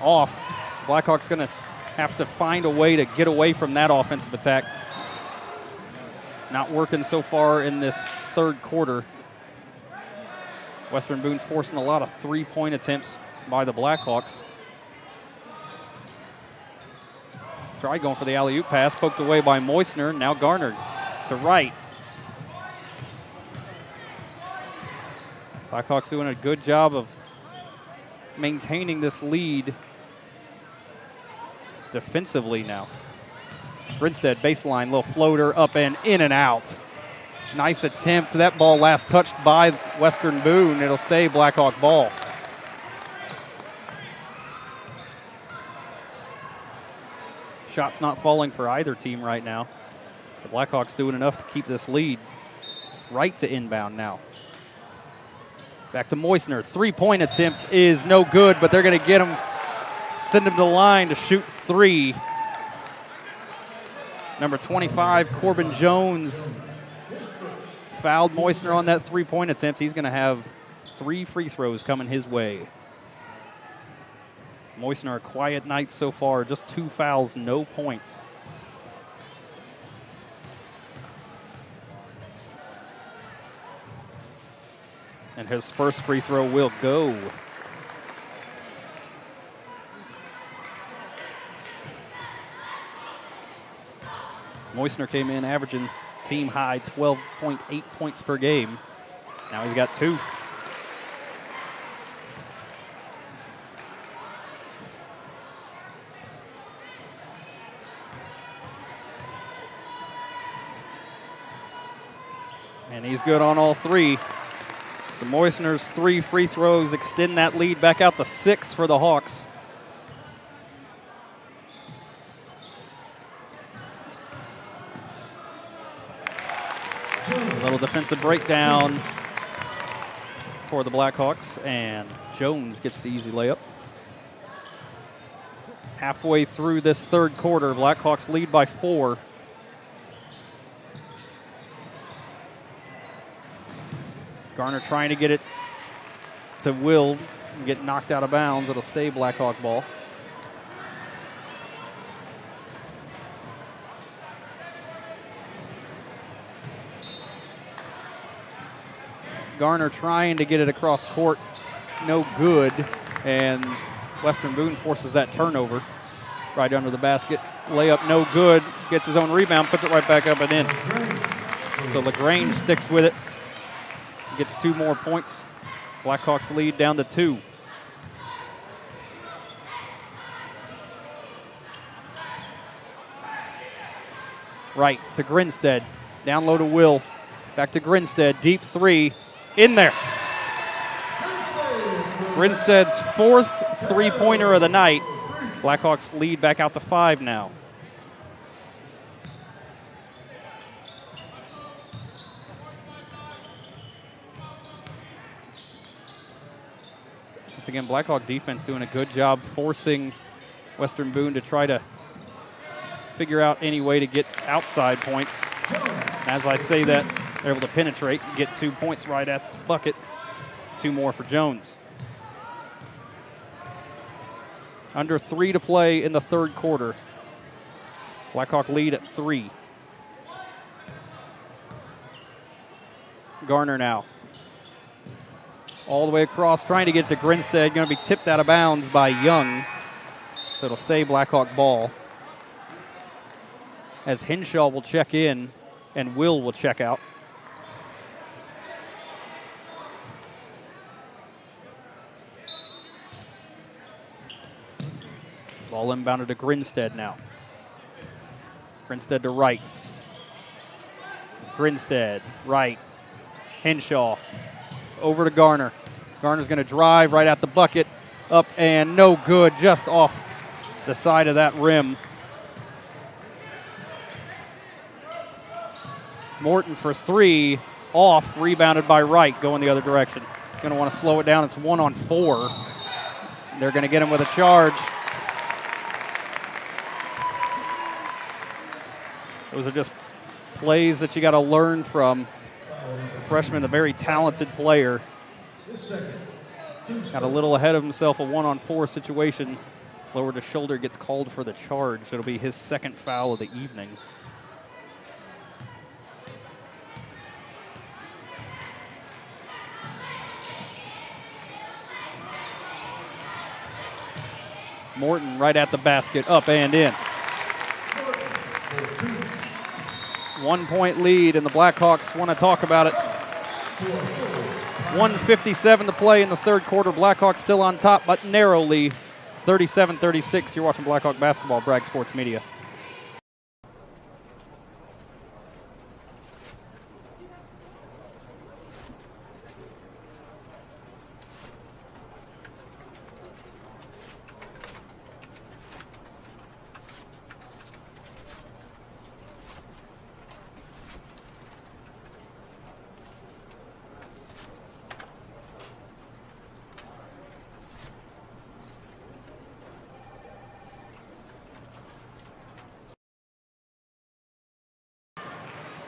Off. Blackhawks going to have to find a way to get away from that offensive attack. Not working so far in this third quarter. Western Boone forcing a lot of 3-point attempts by the Blackhawks. Tried going for the alley-oop pass, poked away by Moisner. Now Garner to Wright. Blackhawks doing a good job of maintaining this lead defensively now. Grinstead baseline, little floater up and in and out. Nice attempt. That ball last touched by Western Boone. It'll stay Blackhawk ball. Shots not falling for either team right now. The Blackhawks doing enough to keep this lead. Right to inbound now. Back to Moisner. 3-point attempt is no good, but they're going to get him, send him to the line to shoot 3. Number 25, Corbin Jones, fouled Moisner on that 3-point attempt. He's going to have 3 free throws coming his way. Moisner, a quiet night so far. Just 2 fouls, no points. And his first free throw will go. Moisner came in averaging team high 12.8 points per game. Now he's got 2. And he's good on all 3. So Moisner's 3 free throws extend that lead back out to 6 for the Hawks. A little defensive breakdown for the Blackhawks, and Jones gets the easy layup. Halfway through this third quarter, Blackhawks lead by 4. Garner trying to get it to Will, get knocked out of bounds. It'll stay Blackhawk ball. Garner trying to get it across court, no good, and Western Boone forces that turnover right under the basket. Layup no good, gets his own rebound, puts it right back up and in. So LaGrange sticks with it, gets 2 more points. Blackhawks lead down to 2. Right to Grinstead, down low to Will, back to Grinstead, deep 3, in there. Grinstead's 4th three-pointer of the night. Blackhawks lead back out to 5 now. Once again, Blackhawk defense doing a good job forcing Western Boone to try to figure out any way to get outside points. As I say that, they're able to penetrate and get 2 points right at the bucket. 2 more for Jones. Under 3 to play in the third quarter. Blackhawk lead at 3. Garner now. All the way across, trying to get to Grinstead. Going to be tipped out of bounds by Young. So it'll stay Blackhawk ball. As Henshaw will check in and Will check out. Ball inbounded to Grinstead now. Grinstead to right. Grinstead, right. Henshaw over to Garner. Garner's going to drive right at the bucket. Up and no good, just off the side of that rim. Morton for 3, off, rebounded by Wright, going the other direction. Going to want to slow it down. It's 1-on-4. They're going to get him with a charge. Those are just plays that you got to learn from. The freshman, a very talented player. Got a little ahead of himself, a 1-on-4 situation. Lowered his shoulder, gets called for the charge. It'll be his 2nd foul of the evening. Morton right at the basket, up and in. 1-point lead, and the Blackhawks want to talk about it. 1:57 to play in the third quarter. Blackhawks still on top, but narrowly, 37-36. You're watching Blackhawk basketball, Bragg Sports Media.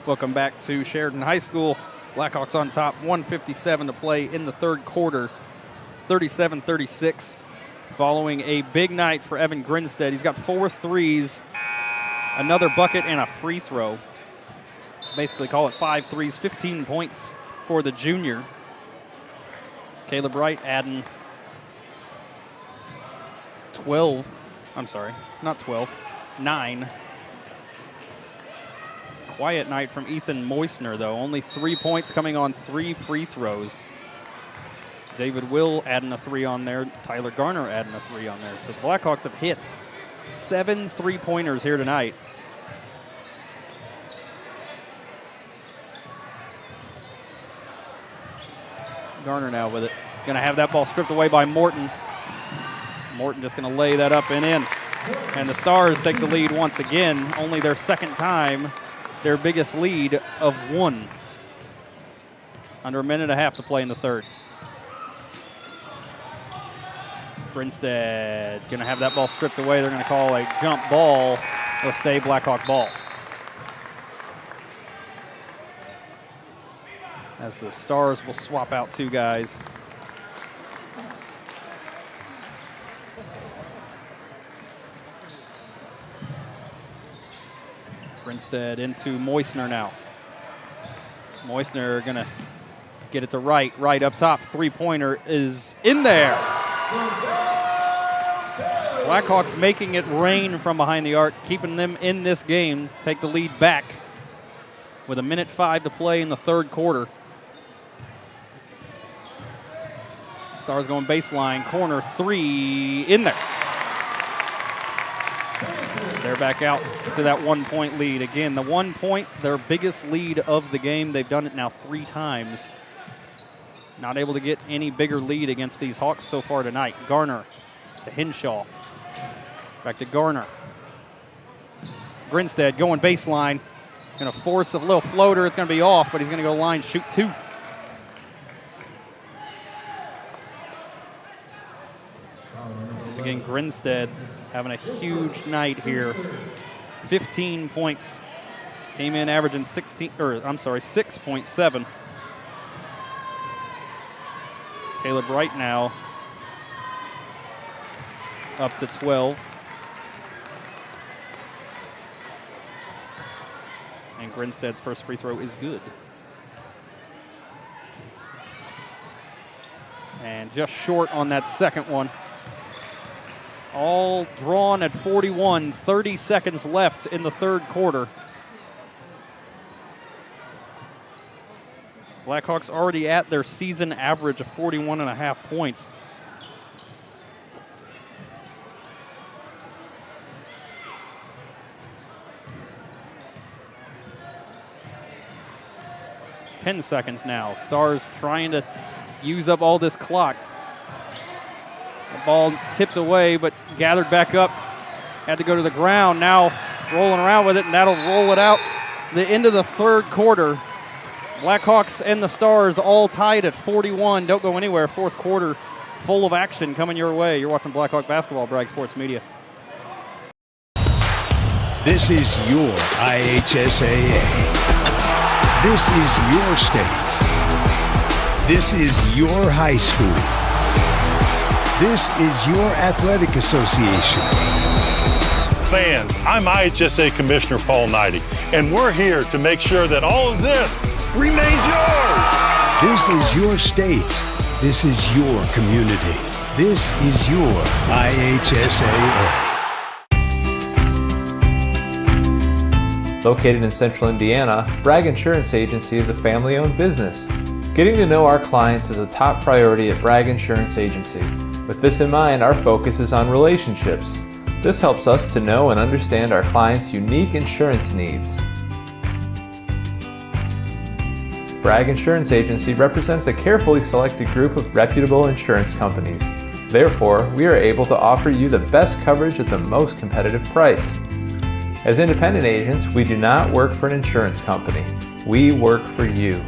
Welcome back to Sheridan High School. Blackhawks on top, 1:57 to play in the third quarter, 37-36. Following a big night for Evan Grinstead. He's got 4 threes, another bucket, and a free throw. So basically call it 5 threes, 15 points for the junior. Caleb Wright adding 9. Quiet night from Ethan Moisner, though. Only 3 points coming on 3 free throws. David Will adding a 3 on there. Tyler Garner adding a 3 on there. So the Blackhawks have hit 7 3-pointers here tonight. Garner now with it. Going to have that ball stripped away by Morton. Morton just going to lay that up and in. And the Stars take the lead once again, only their second time, their biggest lead of 1. Under a minute and a half to play in the third. Grinstead going to have that ball stripped away. They're going to call a jump ball. It'll stay Blackhawk ball. As the Stars will swap out 2 guys. Grinstead into Moisner now. Moisner going to get it to right up top. 3-pointer is in there. Blackhawks making it rain from behind the arc, keeping them in this game, take the lead back with 1:05 to play in the third quarter. Stars going baseline, corner 3, in there. They're back out to that 1-point lead. Again, the 1 point, their biggest lead of the game. They've done it now 3 times. Not able to get any bigger lead against these Hawks so far tonight. Garner to Hinshaw. Back to Garner. Grinstead going baseline. Going to force a little floater. It's going to be off, but he's going to go line, shoot 2. Once again, Grinstead having a huge night here. 15 points. Came in averaging 6.7. Caleb Wright now up to 12. And Grinstead's first free throw is good. And just short on that second one. All drawn at 41, 30 seconds left in the third quarter. Blackhawks already at their season average of 41.5 points. Ten seconds now. Stars trying to use up all this clock. The ball tipped away, but gathered back up. Had to go to the ground. Now rolling around with it, and that'll roll it out. The end of the third quarter. Blackhawks and the Stars all tied at 41. Don't go anywhere. Fourth quarter full of action coming your way. You're watching Blackhawk basketball, Bragg Sports Media. This is your IHSAA. This is your state. This is your high school. This is your athletic association. Fans, I'm IHSA Commissioner Paul Knighty, and we're here to make sure that all of this remains yours. This is your state. This is your community. This is your IHSAA. Located in central Indiana, Bragg Insurance Agency is a family-owned business. Getting to know our clients is a top priority at Bragg Insurance Agency. With this in mind, our focus is on relationships. This helps us to know and understand our clients' unique insurance needs. Bragg Insurance Agency represents a carefully selected group of reputable insurance companies. Therefore, we are able to offer you the best coverage at the most competitive price. As independent agents, we do not work for an insurance company. We work for you.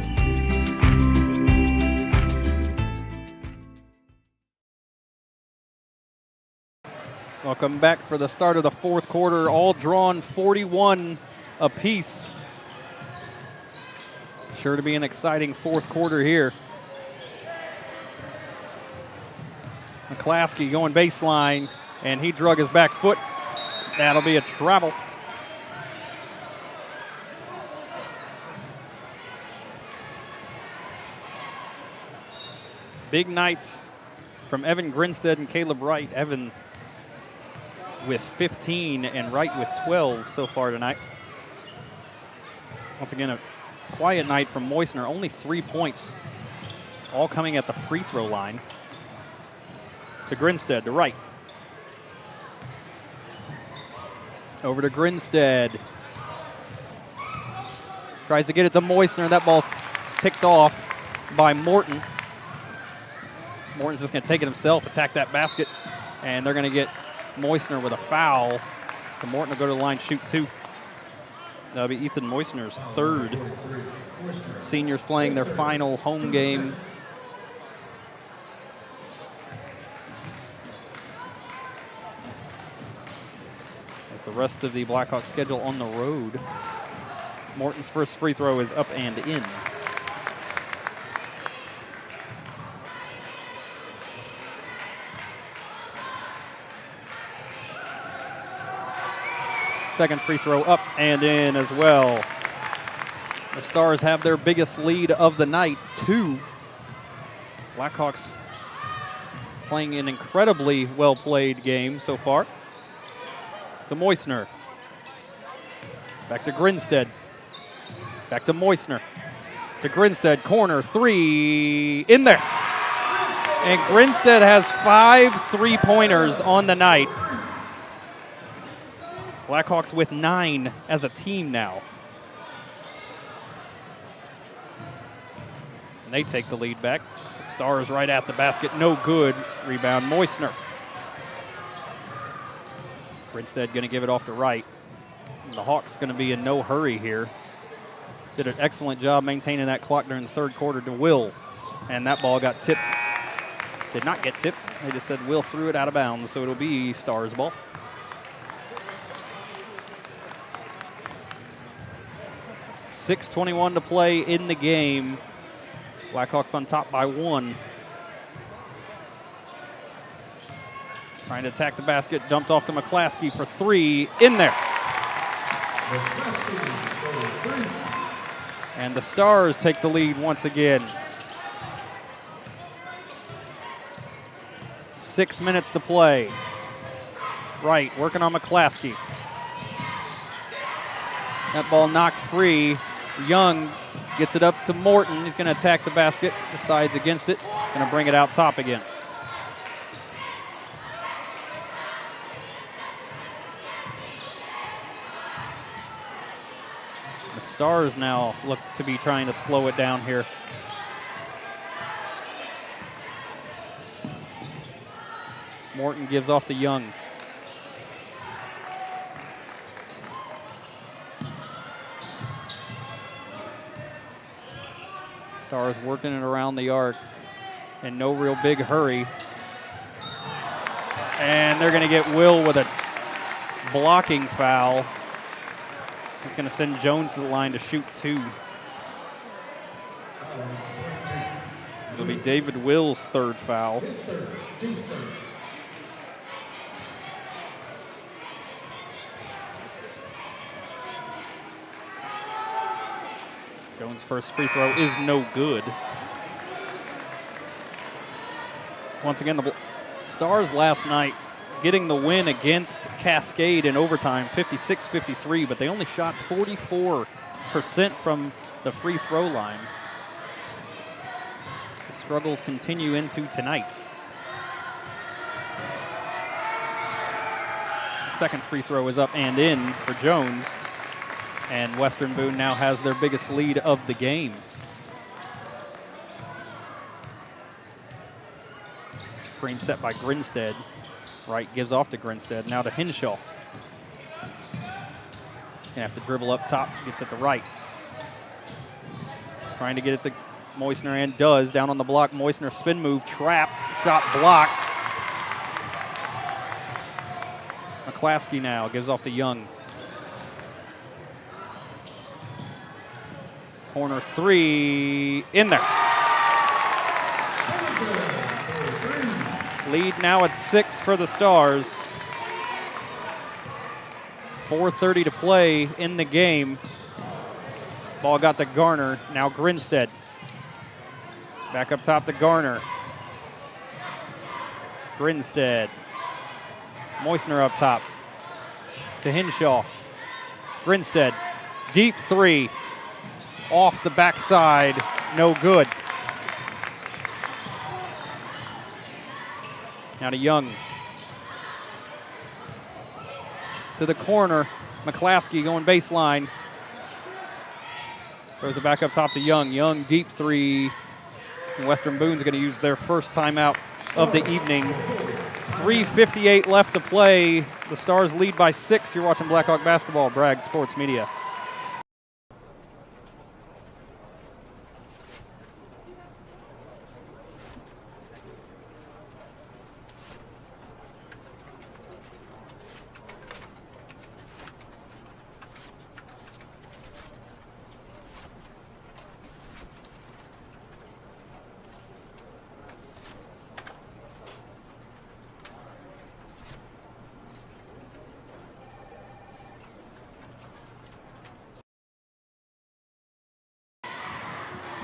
Welcome back for the start of the fourth quarter. All drawn 41 apiece. Sure to be an exciting fourth quarter here. McClaskey going baseline, and he drug his back foot. That'll be a travel. Big nights from Evan Grinstead and Caleb Wright. Evan with 15 and Wright with 12 so far tonight. Once again, a quiet night from Moisner. Only 3 points, all coming at the free throw line. To Grinstead, to Wright. Over to Grinstead. Tries to get it to Moisner. That ball's picked off by Morton. Morton's just going to take it himself, attack that basket, and they're going to get Moisner with a foul. So Morton will go to the line, shoot 2. That'll be Ethan Moisner's 3rd. Seniors playing their final home game. As the rest of the Blackhawks schedule on the road. Morton's first free throw is up and in. Second free throw up and in as well. The Stars have their biggest lead of the night, 2. Blackhawks playing an incredibly well-played game so far. To Moisner. Back to Grinstead. Back to Moisner. To Grinstead, corner, 3, in there. And Grinstead has 5 3-pointers on the night. Blackhawks with 9 as a team now. And they take the lead back. Stars right at the basket, no good. Rebound, Moisner. Grinstead going to give it off to Wright. And the Hawks going to be in no hurry here. Did an excellent job maintaining that clock during the third quarter to Will. And that ball got tipped. Did not get tipped. They just said Will threw it out of bounds, so it'll be Stars ball. .6:21 to play in the game. Blackhawks on top by 1. Trying to attack the basket, dumped off to McClaskey for 3, in there. And the Stars take the lead once again. 6 minutes to play. Wright working on McClaskey. That ball knocked free. Young gets it up to Morton. He's going to attack the basket, decides against it, going to bring it out top again. The Stars now look to be trying to slow it down here. Morton gives off to Young. Stars working it around the arc in no real big hurry. And they're going to get Will with a blocking foul. It's going to send Jones to the line to shoot 2. It'll be David Will's 3rd foul. Jones' first free throw is no good. Once again, the Stars last night getting the win against Cascade in overtime, 56-53, but they only shot 44% from the free throw line. The struggles continue into tonight. Second free throw is up and in for Jones. And Western Boone now has their biggest lead of the game. Screen set by Grinstead. Wright gives off to Grinstead. Now to Henshaw. Gonna have to dribble up top. Gets it to Wright. Trying to get it to Moisner and does. Down on the block. Moisner spin move. Trap. Shot blocked. McClaskey now gives off to Young. Corner 3, in there. Lead now at 6 for the Stars. 4:30 to play in the game. Ball got to Garner, now Grinstead. Back up top to Garner. Grinstead. Moisner up top. To Henshaw. Grinstead, deep 3. Off the backside, no good. Now to Young. To the corner, McClaskey going baseline. Throws it back up top to Young. Young, deep 3. And Western Boone's going to use their first timeout of the evening. 3:58 left to play. The Stars lead by 6. You're watching Blackhawk basketball, Bragg Sports Media.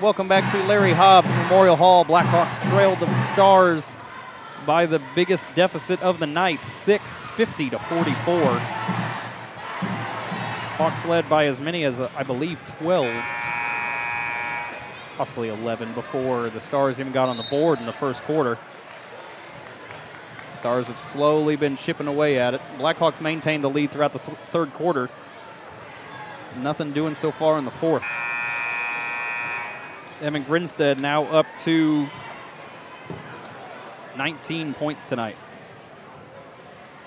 Welcome back to Larry Hobbs Memorial Hall. Blackhawks trailed the Stars by the biggest deficit of the night, 50 to 44. Hawks led by as many as, I believe, 12, possibly 11 before the Stars even got on the board in the first quarter. Stars have slowly been chipping away at it. Blackhawks maintained the lead throughout the third quarter. Nothing doing so far in the fourth. Evan Grinstead now up to 19 points tonight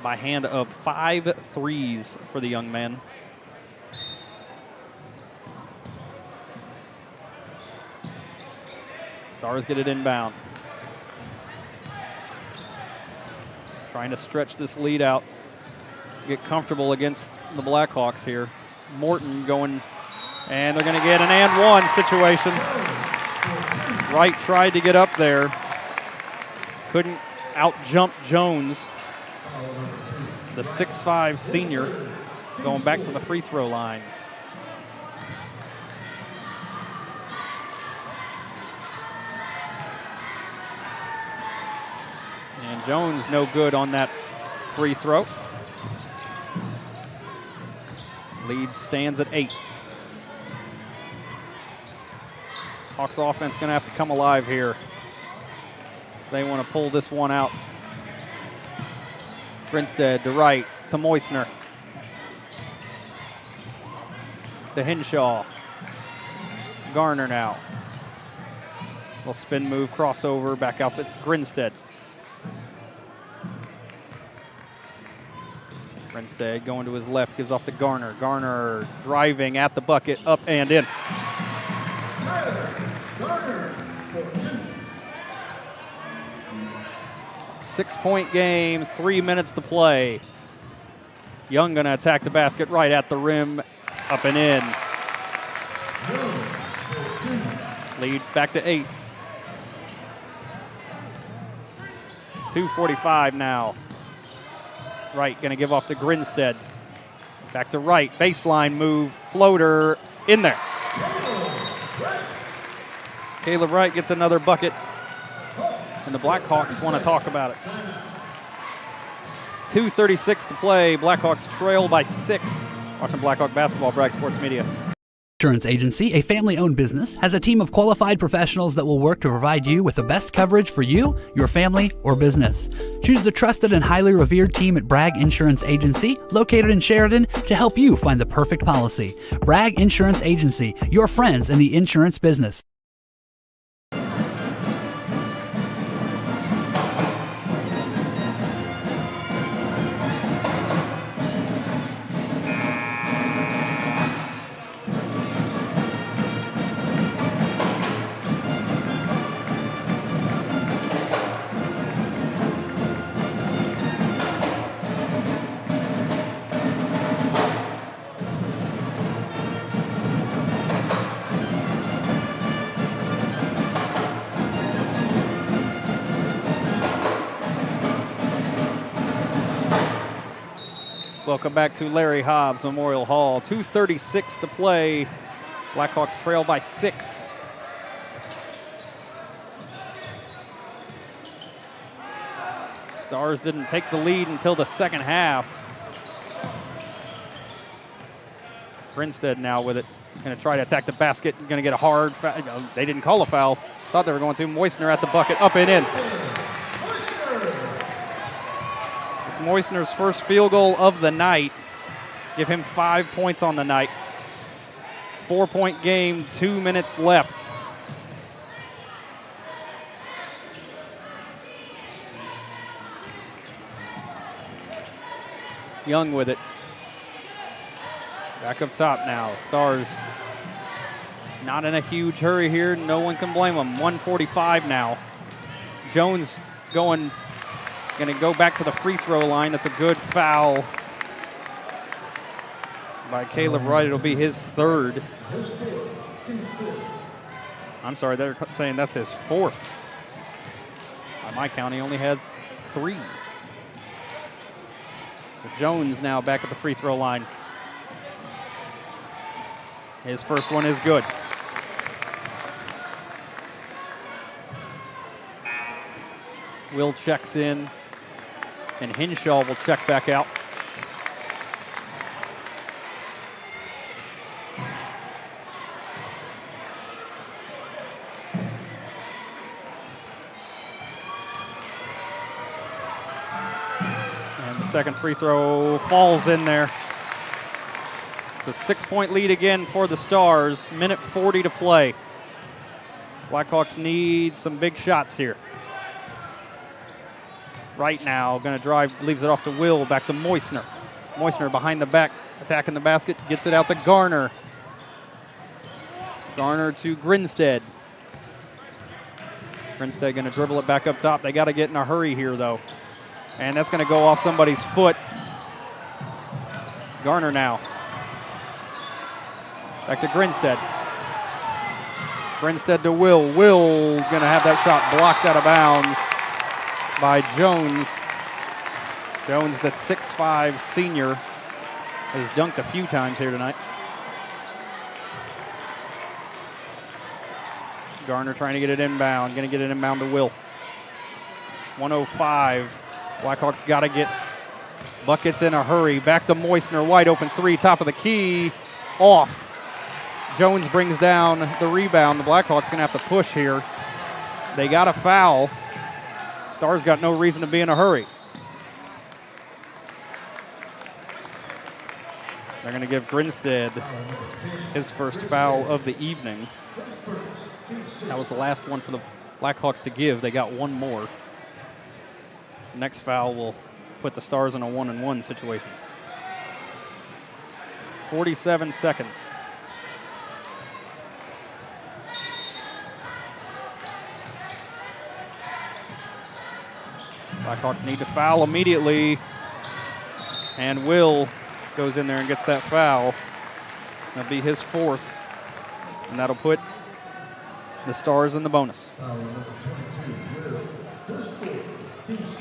by hand of 5 threes for the young man. Stars get it inbound. Trying to stretch this lead out, get comfortable against the Blackhawks here. Morton going, and they're going to get an and one situation. Wright tried to get up there. Couldn't out-jump Jones. The 6'5" senior going back to the free throw line. And Jones no good on that free throw. Lead stands at 8. Hawks offense going to have to come alive here. They want to pull this one out. Grinstead to Wright, to Moisner. To Henshaw. Garner now. Little spin move, crossover, back out to Grinstead. Grinstead going to his left, gives off to Garner. Garner driving at the bucket, up and in. 6-point game, 3 minutes to play. Young going to attack the basket right at the rim, up and in. Lead back to 8. 2:45 now. Wright going to give off to Grinstead. Back to Wright, baseline move, floater, in there. Caleb Wright gets another bucket, and the Blackhawks want to talk about it. 2:36 to play. Blackhawks trail by 6. Watching Blackhawk basketball, Bragg Sports Media. Insurance Agency, a family-owned business, has a team of qualified professionals that will work to provide you with the best coverage for you, your family, or business. Choose the trusted and highly revered team at Bragg Insurance Agency, located in Sheridan, to help you find the perfect policy. Bragg Insurance Agency, your friends in the insurance business. Welcome back to Larry Hobbs Memorial Hall. 2:36 to play. Blackhawks trail by 6. Stars didn't take the lead until the second half. Grinstead now with it. Going to try to attack the basket. Going to get a hard foul. No, they didn't call a foul. Thought they were going to. Moisner at the bucket. Up and in. It's Moisner's first field goal of the night. Give him 5 points on the night. 4-point game, 2 minutes left. Young with it. Back up top now. Stars not in a huge hurry here. No one can blame them. 1:45 now. Jones going to go back to the free throw line. That's a good foul by Caleb Wright. It'll be his third. I'm sorry, they're saying that's his fourth. By my count, he only has 3. Jones now back at the free throw line. His first one is good. Will checks in, and Hinshaw will check back out. Second free throw falls in there. It's a 6-point lead again for the Stars. Minute 40 to play. Blackhawks need some big shots here. Right now, going to drive, leaves it off to Will, back to Moisner. Moisner behind the back, attacking the basket, gets it out to Garner. Garner to Grinstead. Grinstead going to dribble it back up top. They got to get in a hurry here, though. And that's going to go off somebody's foot. Garner now. Back to Grinstead. Grinstead to Will. Will going to have that shot blocked out of bounds by Jones. Jones, the 6'5 senior, has dunked a few times here tonight. Garner trying to get it inbound. Going to get it inbound to Will. 105. Blackhawks got to get buckets in a hurry. Back to Moisner, wide open 3, top of the key, off. Jones brings down the rebound. The Blackhawks going to have to push here. They got a foul. Stars got no reason to be in a hurry. They're going to give Grinstead his first foul of the evening. That was the last one for the Blackhawks to give. They got one more. Next foul will put the Stars in a 1-and-1 situation. 47 seconds. Blackhawks need to foul immediately. And Will goes in there and gets that foul. That'll be his fourth. And that'll put the Stars in the bonus.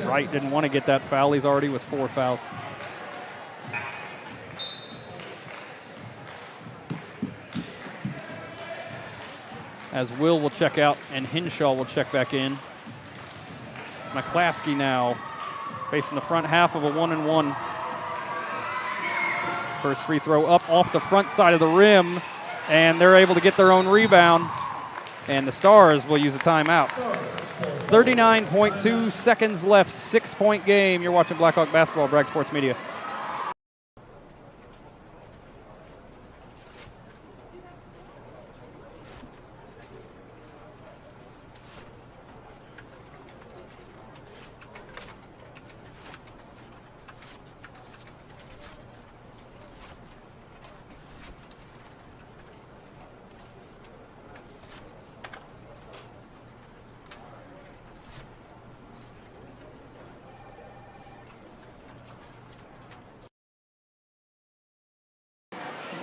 Wright didn't want to get that foul. He's already with 4 fouls. As Will check out and Hinshaw will check back in. McClaskey now facing the front half of a 1-and-1. First free throw up off the front side of the rim, and they're able to get their own rebound. And the Stars will use a timeout. 39.2 seconds left, 6-point game. You're watching Blackhawk basketball, Bragg Sports Media.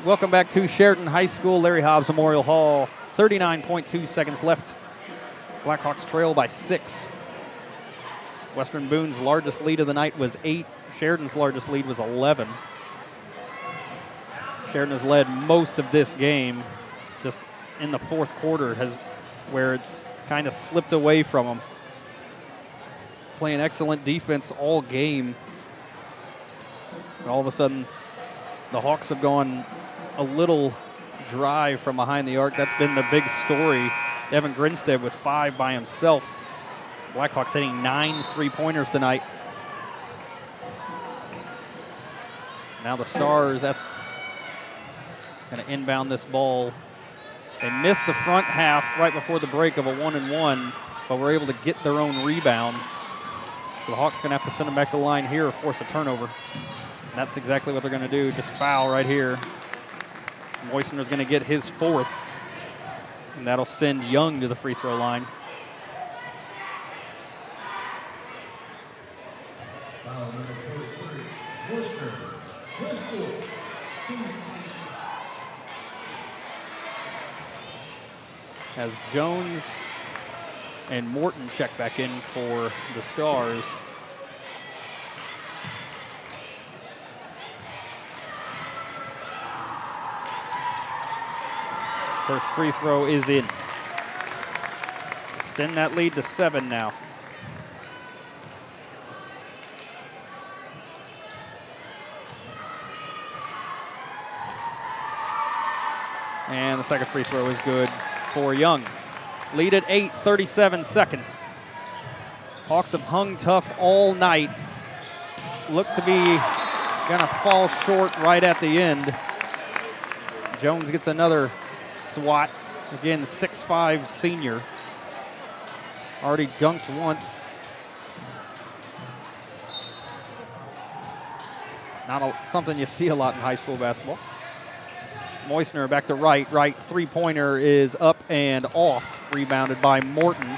Welcome back to Sheridan High School, Larry Hobbs Memorial Hall. 39.2 seconds left. Blackhawks trail by 6. Western Boone's largest lead of the night was 8. Sheridan's largest lead was 11. Sheridan has led most of this game. Just in the fourth quarter where it's kind of slipped away from them. Playing excellent defense all game. And all of a sudden, the Hawks have gone a little dry from behind the arc. That's been the big story. Evan Grinstead with 5 by himself. Blackhawks hitting 9 3-pointers tonight. Now the Stars going to inbound this ball. They missed the front half right before the break of a 1-and-1, but were able to get their own rebound. So the Hawks going to have to send them back to the line here or force a turnover. And that's exactly what they're going to do, just foul right here. Moisner's going to get his 4th, and that'll send Young to the free throw line. Foul number 43, Worcester. Worcester. Team's As Jones and Morton check back in for the Stars. First free throw is in. Extend that lead to 7 now. And the second free throw is good for Young. Lead at 8, 37 seconds. Hawks have hung tough all night. Look to be gonna fall short right at the end. Jones gets another swat. Again, 6'5" senior. Already dunked once. Something you see a lot in high school basketball. Moisner back to right. Right three-pointer is up and off. Rebounded by Morton.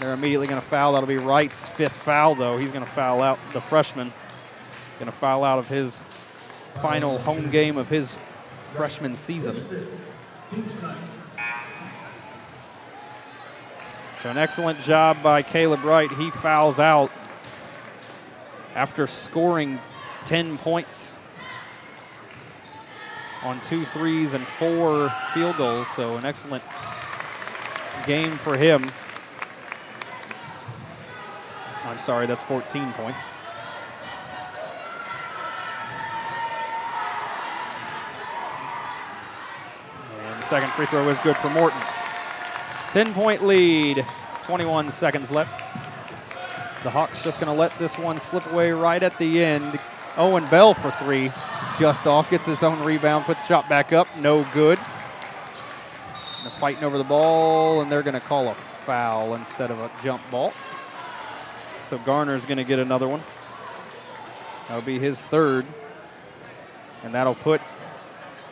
They're immediately going to foul. That'll be Wright's 5th foul, though. He's going to foul out, the freshman. Going to foul out of his final home game of his freshman season. So an excellent job by Caleb Wright. He fouls out after scoring 10 points on 2 threes and 4 field goals. So an excellent game for him. I'm sorry, that's 14 points. And the second free throw is good for Morton. 10-point lead, 21 seconds left. The Hawks just going to let this one slip away right at the end. Owen Bell for 3, just off, gets his own rebound, puts shot back up, no good. They're fighting over the ball, and they're going to call a foul instead of a jump ball. So Garner's going to get another one. That'll be his 3rd, and that'll put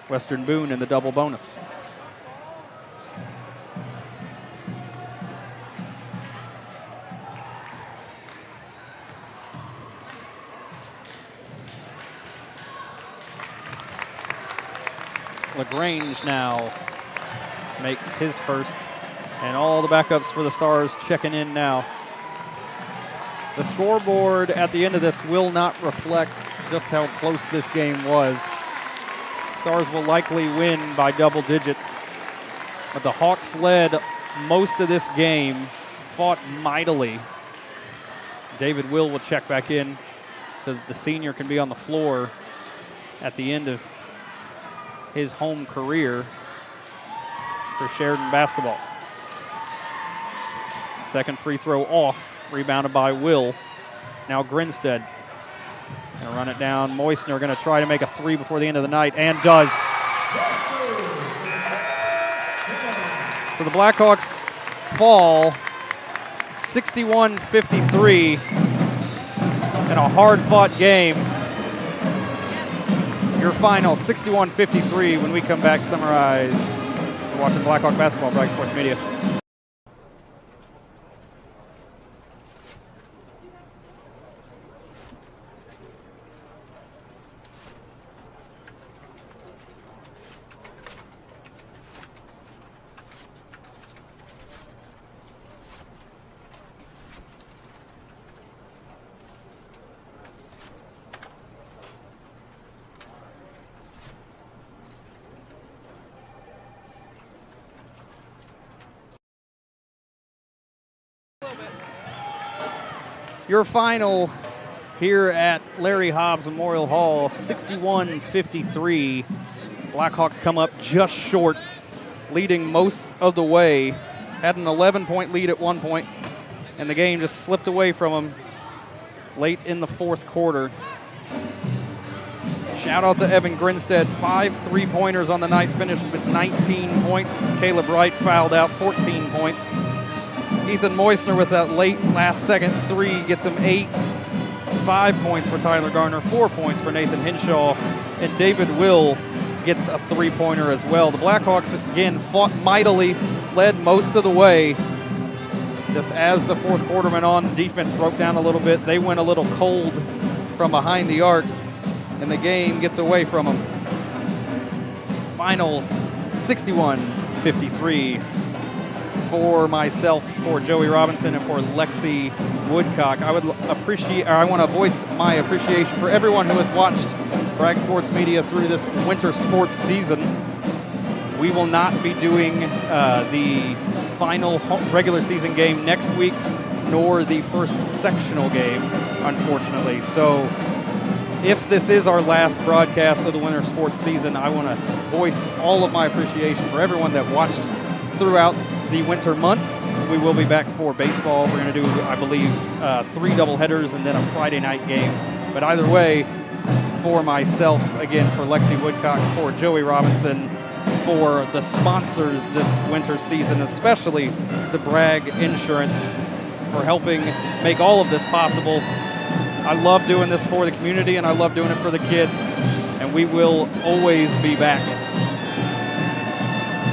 Western Boone in the double bonus. LaGrange now makes his first, and all the backups for the Stars checking in now. The scoreboard at the end of this will not reflect just how close this game was. Stars will likely win by double digits, but the Hawks led most of this game, fought mightily. David will check back in so that the senior can be on the floor at the end of his home career for Sheridan basketball. Second free throw off, rebounded by Will. Now Grinstead gonna run it down. Moisner gonna try to make a 3 before the end of the night, and does. So the Blackhawks fall 61-53 in a hard-fought game. Your final, 61-53, when we come back, summarize. You're watching Blackhawk basketball, Bragg Sports Media. Your final here at Larry Hobbs Memorial Hall, 61-53. Blackhawks come up just short, leading most of the way. Had an 11-point lead at one point, and the game just slipped away from them late in the 4th quarter. Shout out to Evan Grinstead, 5 3-pointers on the night, finished with 19 points. Caleb Wright fouled out, 14 points. Ethan Moisner with that late last-second 3 gets him 8. 5 points for Tyler Garner, 4 points for Nathan Hinshaw, and David Will gets a 3-pointer as well. The Blackhawks, again, fought mightily, led most of the way. Just as the fourth quarter went on, the defense broke down a little bit. They went a little cold from behind the arc, and the game gets away from them. Finals 61-53 for myself, for Joey Robinson, and for Lexi Woodcock. I want to voice my appreciation for everyone who has watched Bragg Sports Media through this winter sports season. We will not be doing the final regular season game next week, nor the first sectional game, unfortunately. So if this is our last broadcast of the winter sports season, I want to voice all of my appreciation for everyone that watched throughout the winter months. We will be back for baseball. We're going to do, I believe, 3 doubleheaders and then a Friday night game. But either way, for myself, again, for Lexi Woodcock, for Joey Robinson, for the sponsors this winter season, especially to Bragg Insurance for helping make all of this possible. I love doing this for the community, and I love doing it for the kids, and we will always be back.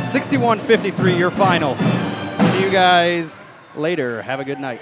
61-53, your final. See you guys later. Have a good night.